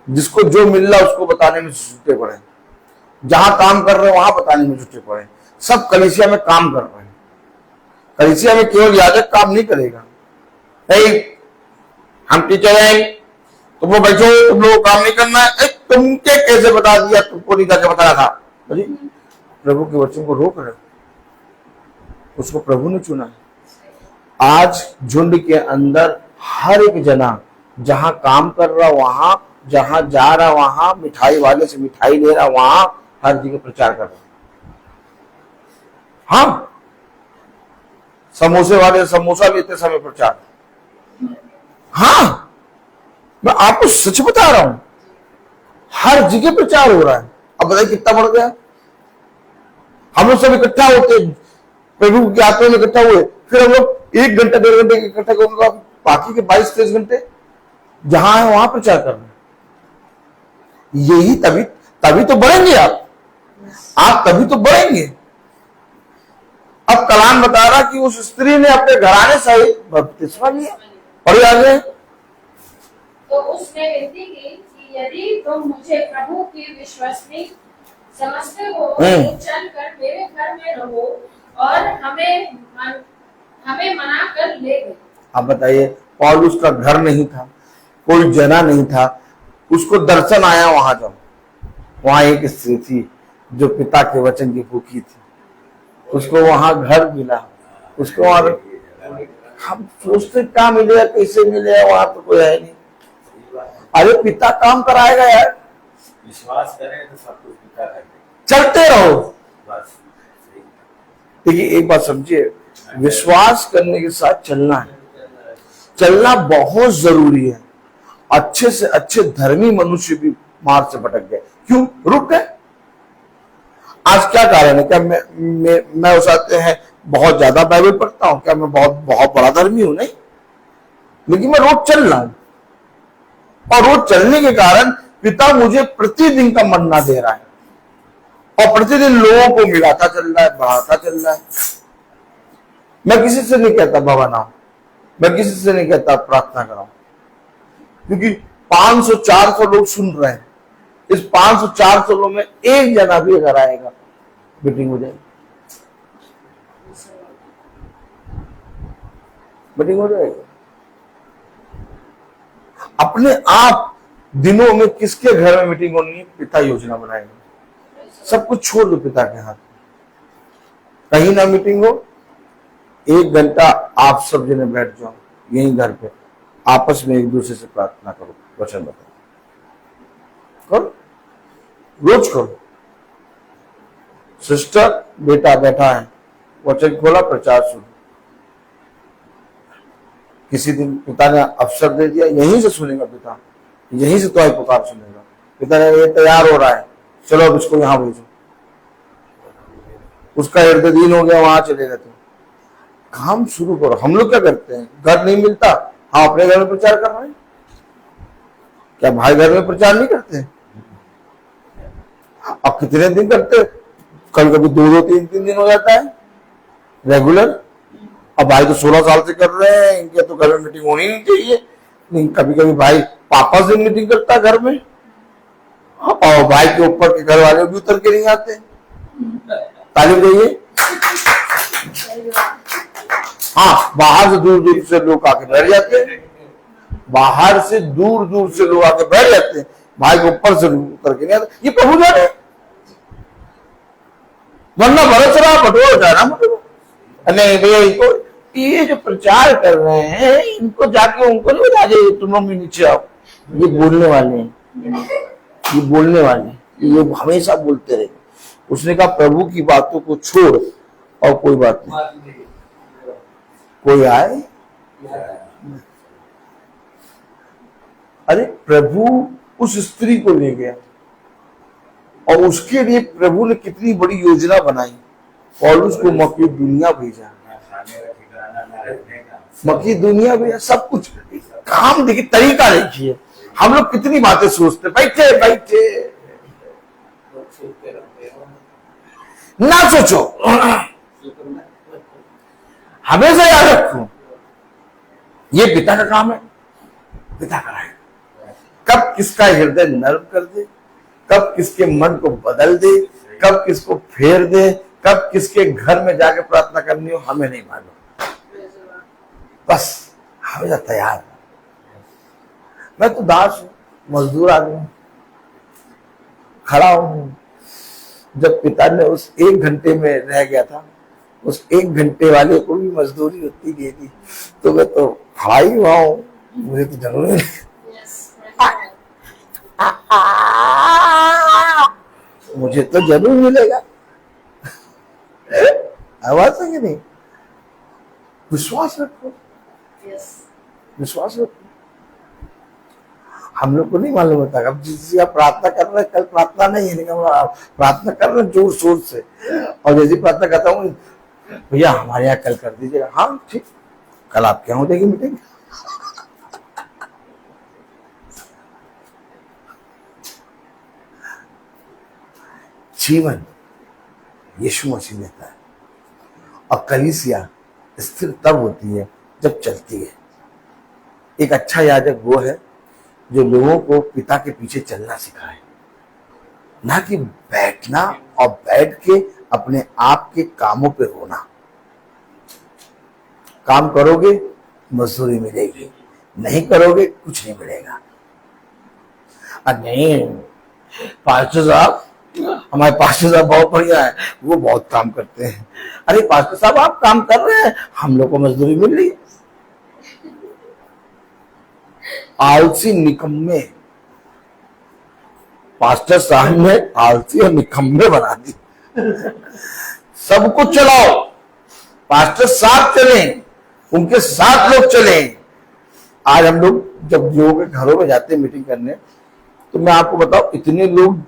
जिसको जो मिल रहा उसको बताने में जुटे पड़े, जहां काम कर रहे हैं वहां बताने में जुटे पड़े। सब कलीसिया में काम कर रहे हैं। कलीसिया में केवल याजक काम नहीं करेगा। हम टीचर हैं, तुम लोग बैठो, तुम लोग काम नहीं करना है। तुमके कैसे बता दिया? तुमको नहीं जाके बताया था। प्रभु के वचन को रोक रहे, उसको प्रभु ने चुना है। आज झुंड के अंदर हर एक जना जहां काम कर रहा वहां, जहां जा रहा वहां, मिठाई वाले से मिठाई ले रहा वहां, हर जगह प्रचार कर रहा। हाँ, समोसे वाले समोसा लेते समय प्रचार। हाँ, मैं आपको सच बता रहा हूं, हर जगह प्रचार हो रहा है। अब बताइए कितना बढ़ गया। हम लोग सब इकट्ठा होते, प्रभु के आत्मा में इकट्ठा हुए, फिर हम लोग 1 घंटा 1.5 घंटे इकट्ठा करूंगा, बाकी के 22-23 घंटे जहां है वहां प्रचार कर रहे हैं। यही तभी तो बढ़ेंगे आप तभी तो बढ़ेंगे। अब कलाम बता रहा कि उस स्त्री ने अपने घराने सहित बपतिस्मा लिया। पढ़िए आगे। तो उसने विनती की कि यदि तुम मुझे प्रभु की विश्वसनीय समझते हो तो चल कर मेरे घर में रहो, और हमें मना कर ले गए। अब बताइए, पौलुस का घर नहीं था, कोई जना नहीं था, उसको दर्शन आया वहां। जब वहां एक स्त्री थी जो पिता के वचन की भूखी थी, उसको वहां घर मिला, उसको वहां। हम सोचते क्या मिलेगा, कैसे मिलेगा, वहां तो कोई है नहीं। अरे पिता काम कराएगा यार, विश्वास करें तो सब कुछ पिता कर देगा। चलते रहो बस। देखिए एक बात समझिए, विश्वास करने के साथ चलना है, चलना बहुत जरूरी है। अच्छे से अच्छे धर्मी मनुष्य भी मार्ग से भटक गए। क्यों रुक गए? आज क्या कारण है? क्या मैं उसाते हैं बहुत ज्यादा बाइबल पढ़ता हूं? क्या मैं बहुत बहुत बड़ा धर्मी हूं? नहीं, लेकिन मैं रोज चल रहा हूं, और रोज चलने के कारण पिता मुझे प्रतिदिन का मन्ना दे रहा है, और प्रतिदिन लोगों को मिलाता चल रहा है, बढ़ाता चल रहा है। मैं किसी से नहीं कहता बाबा नाम, मैं किसी से नहीं कहता प्रार्थना कराओ, क्योंकि 500-400 लोग सुन रहे हैं। इस 500-400 लोग में एक जना भी अगर आएगा, मीटिंग हो जाएगी, मीटिंग हो जाएगी। अपने आप दिनों में किसके घर में मीटिंग होनी है? पिता योजना बनाएंगे। सब कुछ छोड़ दो पिता के हाथ में, कहीं ना मीटिंग हो, 1 घंटा आप सब जने बैठ जाओ यहीं घर पे, आपस में एक दूसरे से प्रार्थना करो, वचन बताओ, करो, रोज करो। सिस्टर बेटा बैठा है, वचन खोला, प्रचार शुरू। किसी दिन पिता ने अवसर दे दिया, यहीं से सुनेगा पिता, यहीं से तुम्हारी पुकार सुनेगा। पिता ने ये तैयार हो रहा है, चलो अब इसको यहां भेजो। उसका हृदय दीन हो गया, वहां चले गए, तो काम शुरू करो। हम लोग क्या करते हैं? घर नहीं मिलता, हाँ अपने घर में प्रचार कर रहे हैं। क्या भाई घर में प्रचार नहीं करते? अब कितने दिन करते? कभी कभी 2-2, 3-3 दिन हो जाता है रेगुलर। अब भाई तो 16 साल से कर रहे हैं, इनके तो घर में मीटिंग होनी नहीं चाहिए। नहीं, कभी कभी भाई पापा से मीटिंग करता है घर में, और भाई के ऊपर के घर वाले भी उतर के नहीं आते। ताली बजाइए। हाँ, बाहर से दूर दूर से लोग आके बैठ जाते हैं, बाहर से दूर दूर से लोग आके बैठ जाते हैं, भाई के ऊपर से उतर के नहीं आते। ये प्रभु जाने, वरना भरोस रहा बटोर जाना मतलब। नहीं भैया, इनको ये जो प्रचार कर रहे हैं, इनको जाके उनको नहीं बता दे तुम लोग नीचे आओ। ये बोलने वाले हैं, ये बोलने वाले हैं, ये हमेशा बोलते रहे। उसने कहा प्रभु की बातों को छोड़ और कोई बात नहीं, कोई आए। अरे प्रभु उस स्त्री को ले गया, और उसके लिए प्रभु ने कितनी बड़ी योजना बनाई। पौलुस को मक्की दुनिया भेजा, मक्की दुनिया भेजा, सब कुछ काम देखिए, तरीका देखिए। हम लोग कितनी बातें सोचते, बैठे बैठे ना सोचो, हमेशा याद रखो ये पिता का काम है, पिता कराएगा। कब किसका हृदय नर्म कर दे, कब किसके मन को बदल दे, कब किसको फेर दे, कब किसके घर में जाके प्रार्थना करनी हो, हमें नहीं मालूम। बस हमेशा तैयार। मैं तो दास हूं, मजदूर आदमी हूं, खड़ा हूं। जब पिता ने उस 1 घंटे में रह गया था, उस 1 घंटे वाले को भी मजदूरी उतनी दे दी, तो मैं तो खड़ा ही हुआ हूं, मुझे तो जरूर नहीं। मुझे तो जरूर मिलेगा। आवाज है कि नहीं? विश्वास रखो, विश्वास रखो। हम लोग को नहीं मालूम होता, अब जिससे आप प्रार्थना कर रहे हैं, कल प्रार्थना नहीं है, लेकिन प्रार्थना कर रहे हैं जोर शोर से, और जैसे प्रार्थना करता हूँ, भैया हमारे यहाँ कल कर दीजिएगा। हाँ ठीक, कल आपके यहाँ हो जाएगी मीटिंग। जीवन यीशु मसीह देता है, और कलीसिया स्थिर तब होती है जब चलती है। एक अच्छा याजक वो है जो लोगों को पिता के पीछे चलना सिखाए, ना कि बैठना और बैठ के अपने आप के कामों पे रोना। काम करोगे मजदूरी मिलेगी, नहीं करोगे कुछ नहीं मिलेगा। नहीं पास्टर साहब, हमारे पास्टर साहब बहुत बढ़िया है, वो बहुत काम करते हैं। अरे पास्टर साहब आप काम कर रहे हैं, हम लोग को मजदूरी मिल रही है। आलसी निकम्मे, पास्टर साहब ने आलसी और निकम्मे बना दी। सबको चलाओ, पास्टर साथ चलें, उनके साथ लोग चलें। आज हम लोग जब लोगों के घरों में जाते हैं मीटिंग करने, तो मैं आपको बताऊं इतने लोग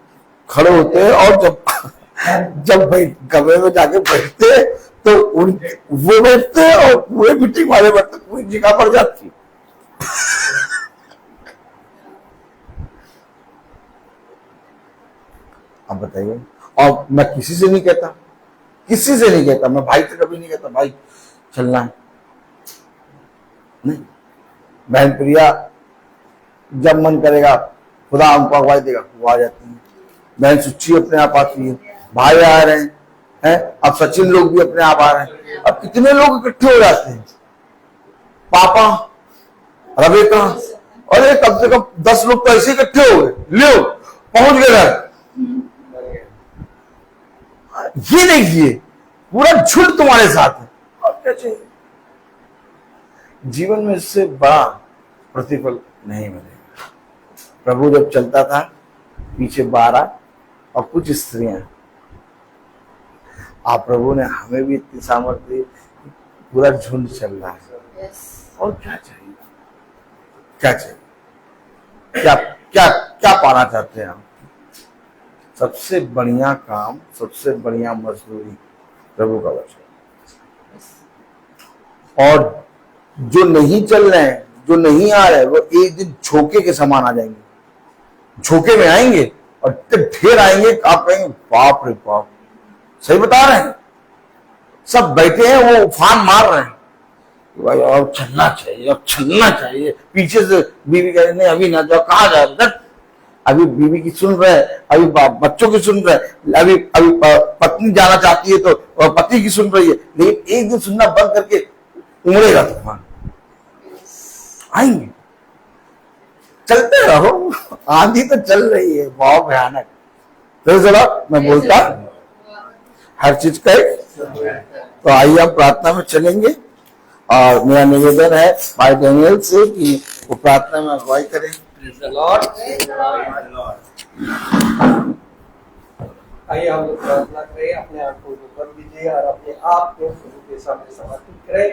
खड़े होते हैं, और जब कमरे में जाके बैठते हैं तो वो बैठते हैं और पूरे मीटिंग वाले बैठते, पूरी जगह पड़ जाती है। अब बताइए। और मैं किसी से नहीं कहता, किसी से नहीं कहता, मैं भाई से कभी नहीं कहता भाई चलना है, नहीं। बहन प्रिया जब मन करेगा खुदा हमको अगवाई देगा वो आ जाती है। बहन सुच्ची अपने आप आती है, भाई आ रहे हैं, अब सचिन लोग भी अपने आप आ रहे हैं। अब कितने लोग इकट्ठे हो जाते हैं, पापा, रबेका, और कम से कम 10 लोग तो ऐसे इकट्ठे हो गए, लो पहुंच गए घर। ये देखिए पूरा झुंड तुम्हारे साथ है, और क्या चाहिए। जीवन में इससे बड़ा प्रतिफल नहीं मिलेगा। प्रभु जब चलता था पीछे 12 और कुछ स्त्रियां, आप प्रभु ने हमें भी इतनी सामर्थ्य दी, पूरा झुंड चल रहा है। और क्या चाहिए, क्या चाहिए, क्या क्या क्या पाना चाहते हैं हम। सबसे बढ़िया काम, सबसे बढ़िया मजदूरी प्रभु का वचन। और जो नहीं चल रहे हैं, जो नहीं आ रहे हैं, वो एक दिन झोंके के समान आ जाएंगे। झोंके में आएंगे और ढेर आएंगे, आप कहेंगे बाप रे बाप, सही बता रहे हैं। सब बैठे हैं, वो उफान मार रहे हैं भाई, और चलना चाहिए, अब चलना चाहिए। पीछे से बीवी कह रही नहीं अभी ना जाओ, कहाँ जा रहे, अभी बीवी की सुन रहे हैं, अभी बच्चों की सुन रहे हैं, अभी पत्नी जाना चाहती है तो पति की सुन रही है। लेकिन एक दिन सुनना बंद करके उमड़ेगा तूफान, आएंगे। चलते रहो, आंधी तो चल रही है बहुत भयानक। तो जरा मैं बोलता हर चीज का। तो आइए हम प्रार्थना में चलेंगे, और मेरा निवेदन है भाई डैनियल से कि वो प्रार्थना में अगुवाई करें। आइए हम लोग प्रार्थना करें, अपने आंखों को बंद कीजिए और अपने आप को प्रभु के सामने समर्पित करें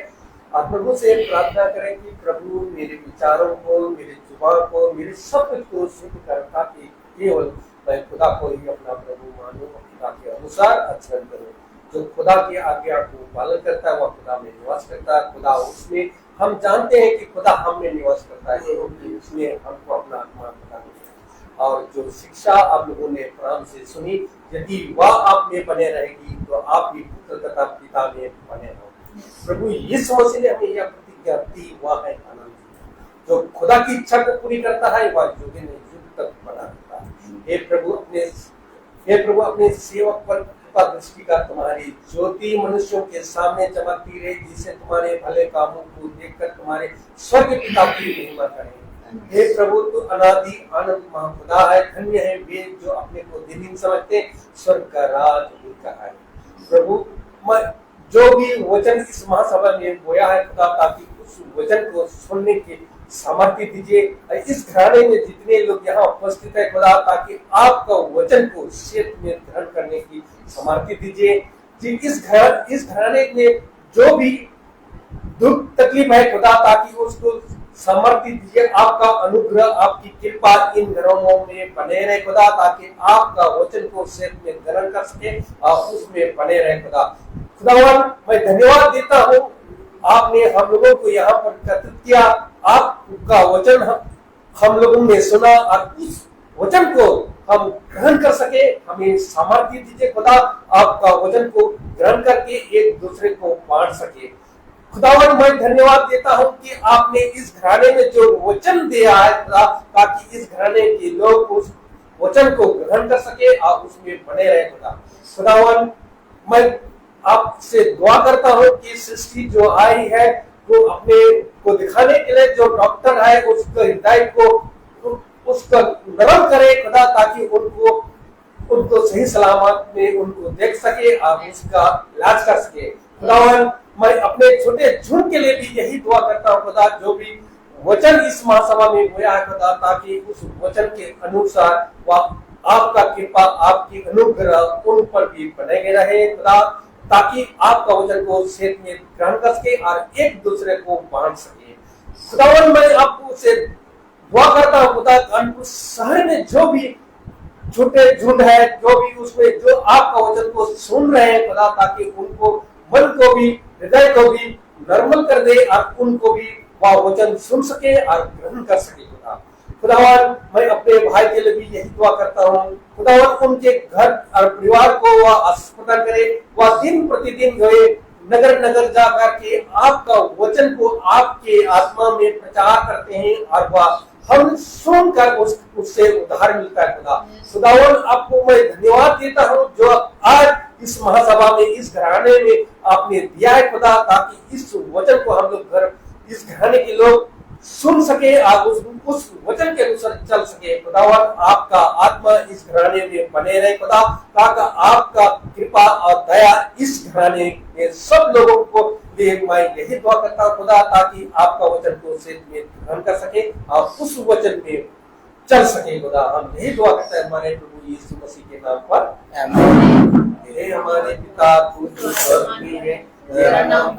और प्रभु से प्रार्थना करें कि प्रभु मेरे विचारों को, मेरे जुबान को, मेरे सब कुछ को शुद्ध कर, ताकि केवल मैं खुदा को ही अपना प्रभु मानूं और खुदा के अनुसार आचरण करूं। जो खुदा की आज्ञा को पालन करता है वह खुदा में निवास करता है। खुदा उसमें, हम जानते हैं कि खुदा हम में निवास करता है क्योंकि उसने हमको अपना आत्मा प्रदान किया। और जो शिक्षा आप लोगों ने प्राण से सुनी, यदि वह आप में बने रहेगी तो आप भी पुत्र तथा पिता में बने रहोगे। प्रभु यीशु मसीह ने हमें यह प्रतिज्ञा दी, वह है आनंद। जो खुदा की इच्छा को पूरी करता है वह युग तक बना रहता है। हे प्रभु अपने सेवक पर दृष्टि का तुम्हारी ज्योति मनुष्यों के सामने चमकती रहे, जिससे तुम्हारे भले कामों को देखकर तुम्हारे स्वर्ग पिता की महिमा करें। हे प्रभु तू अनादि आनंद महाखुदा है, धन्य है वे जो अपने को दिनहीन समझते, स्वर्ग का राज उनका है। प्रभु जो भी वचन इस महासभा ने बोया है खुदा, ताकि उस वचन को सुनने के सामर्थ्य दीजिए। इस घराने में जितने लोग यहाँ उपस्थित है खुदा, ताकि आपका वचन को क्षेत्र में ग्रहण करने की सामर्थ्य दीजिए। जी इस घराने में जो भी दुख तकलीफ है खुदा, ताकि उसको सामर्थ्य दीजिए। आपका अनुग्रह, आपकी कृपा इन घरों में बने रहे खुदा, ताकि आपका वचन को क्षेत्र में ग्रहण कर सके और उसमें बने रहे खुदा। खुदावन मैं धन्यवाद देता हूँ, आपने हम लोगों को यहाँ पर एकत्रित किया, आपका वचन हम लोगों ने सुना और उस वचन को हम ग्रहण कर सके। हमें सामर्थ्य दीजिए खुदा, आपका वचन को ग्रहण करके एक दूसरे को बांट सके। खुदावन मैं धन्यवाद देता हूँ कि आपने इस घराने में जो वचन दिया है ताकि इस घराने के लोग उस वचन को ग्रहण कर सके और उसमें बने रहे। खुदावन मैं आपसे दुआ करता हूँ कि सृष्टि जो आई है वो अपने को दिखाने के लिए जो डॉक्टर है उसके हृदय को उसका नरम करे खुदा, ताकि उनको सही सलामत में उनको देख सके और उसका इलाज कर सके। खुदावन मैं अपने छोटे झुंड के लिए भी यही दुआ करता हूँ खुदा, जो भी वचन इस महासभा में हुआ है खुदा, ताकि उस वचन के अनुसार वह आपका कृपा आपकी अनुग्रह उन पर भी बने रहे खुदा, ताकि आपका वचन को क्षेत्र में ग्रहण कर सके और एक दूसरे को बांट सके। खुदावन मैं आपको से दुआ करता हूँ खुदा, उस शहर में जो भी छोटे झुंड है, जो भी उसमें जो आपका वचन को सुन रहे हैं खुदा, ताकि उनको मन को भी हृदय को भी नर्मल कर दे और उनको भी वह वचन सुन सके और ग्रहण कर सके। खुदावन मैं अपने भाई के लिए भी यही दुआ करता हूँ खुदावन, उनके घर और परिवार को वह अस्पताल करे, वह दिन प्रतिदिन गए नगर नगर जा करके आपका वचन को आपके आत्मा में प्रचार करते हैं और वह हम सुनकर उससे उद्धार मिलता है खुदा। खुदावन आपको मैं धन्यवाद देता हूँ जो आज इस महासभा में इस घराने में आपने दिया है खुदा, ताकि इस वचन को हम लोग इस घराने के लोग सुन सके और उस वचन के अनुसार चल सके। खुदावन आपका आत्मा इस घराने में बने रहे खुदा, ताकि आपका कृपा और दया इस घराने में सब लोगों को लिए मैं यही दुआ करता हूँ खुदा, ताकि आपका वचन को क्षेत्र में ग्रहण कर सके और उस वचन में चल सके खुदा। हम यही दुआ करते हैं हमारे प्रभु यीशु मसीह के नाम पर। हे हमारे पिता तू जो स्वर्ग में है, तेरा नाम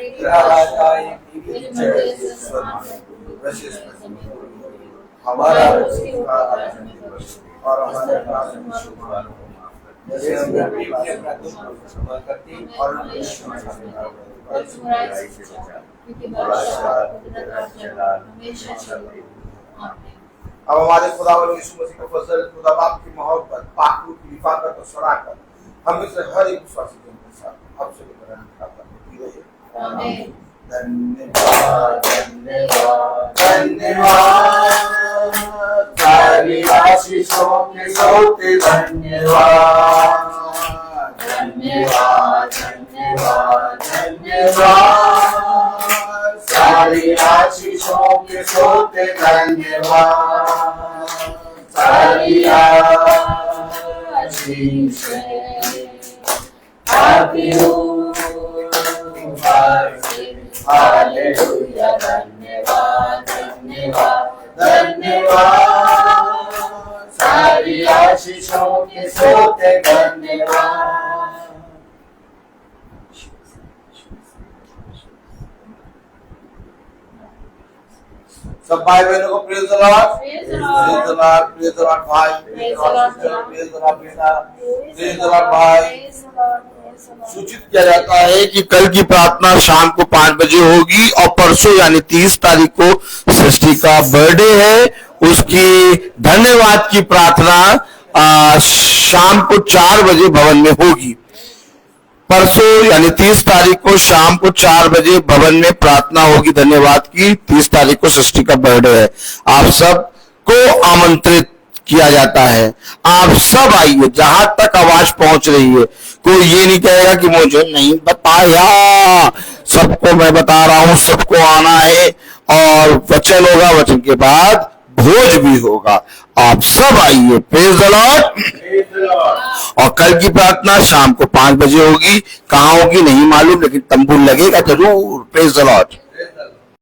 तेरा राज्य आए, हमारा और हमारे अब हमारे खुदावंद यीशु मसीह का फजल, खुदा बाप की मोहब्बत, पाक रूह की हिफाजत और शराकत हम से हर एक विश्वासी के साथ अब से लेकर आमीन। धन्यवाद धन्यवाद धन्यवाद, सारी आशीषों के सोते धन्यवाद धन्यवाद धन्यवाद धन्यवाद, सारी आशीषों के सोते धन्यवाद, सारी आशीष आती हूँ हालेलुया। धन्यवाद धन्यवाद धन्यवाद, सारी आशीषों के सोते धन्यवाद। सब भाई बहनों को praise the lord, praise the lord, praise the lord भाई, praise the lord sister, praise the lord बेटा, प्रेज द लॉर्ड भाई। सूचित किया जाता है कि कल की प्रार्थना शाम को 5 बजे होगी और परसों यानी 30 तारीख को सृष्टि का बर्थडे है, उसकी धन्यवाद की प्रार्थना शाम को 4 बजे भवन में होगी। परसों यानी 30 तारीख को शाम को 4 बजे भवन में प्रार्थना होगी धन्यवाद की। 30 तारीख को सृष्टि का बर्थडे है, आप सब को आमंत्रित किया जाता है। आप सब आइए, जहां तक आवाज पहुंच रही है। कोई ये नहीं कहेगा कि मुझे नहीं बताया, सबको मैं बता रहा हूं, सबको आना है और वचन होगा, वचन के बाद भोज भी होगा। आप सब आइए, प्रेज द लॉर्ड। और कल की प्रार्थना शाम को 5 बजे होगी, कहाँ होगी नहीं मालूम, लेकिन तंबू लगेगा जरूर। Praise the Lord.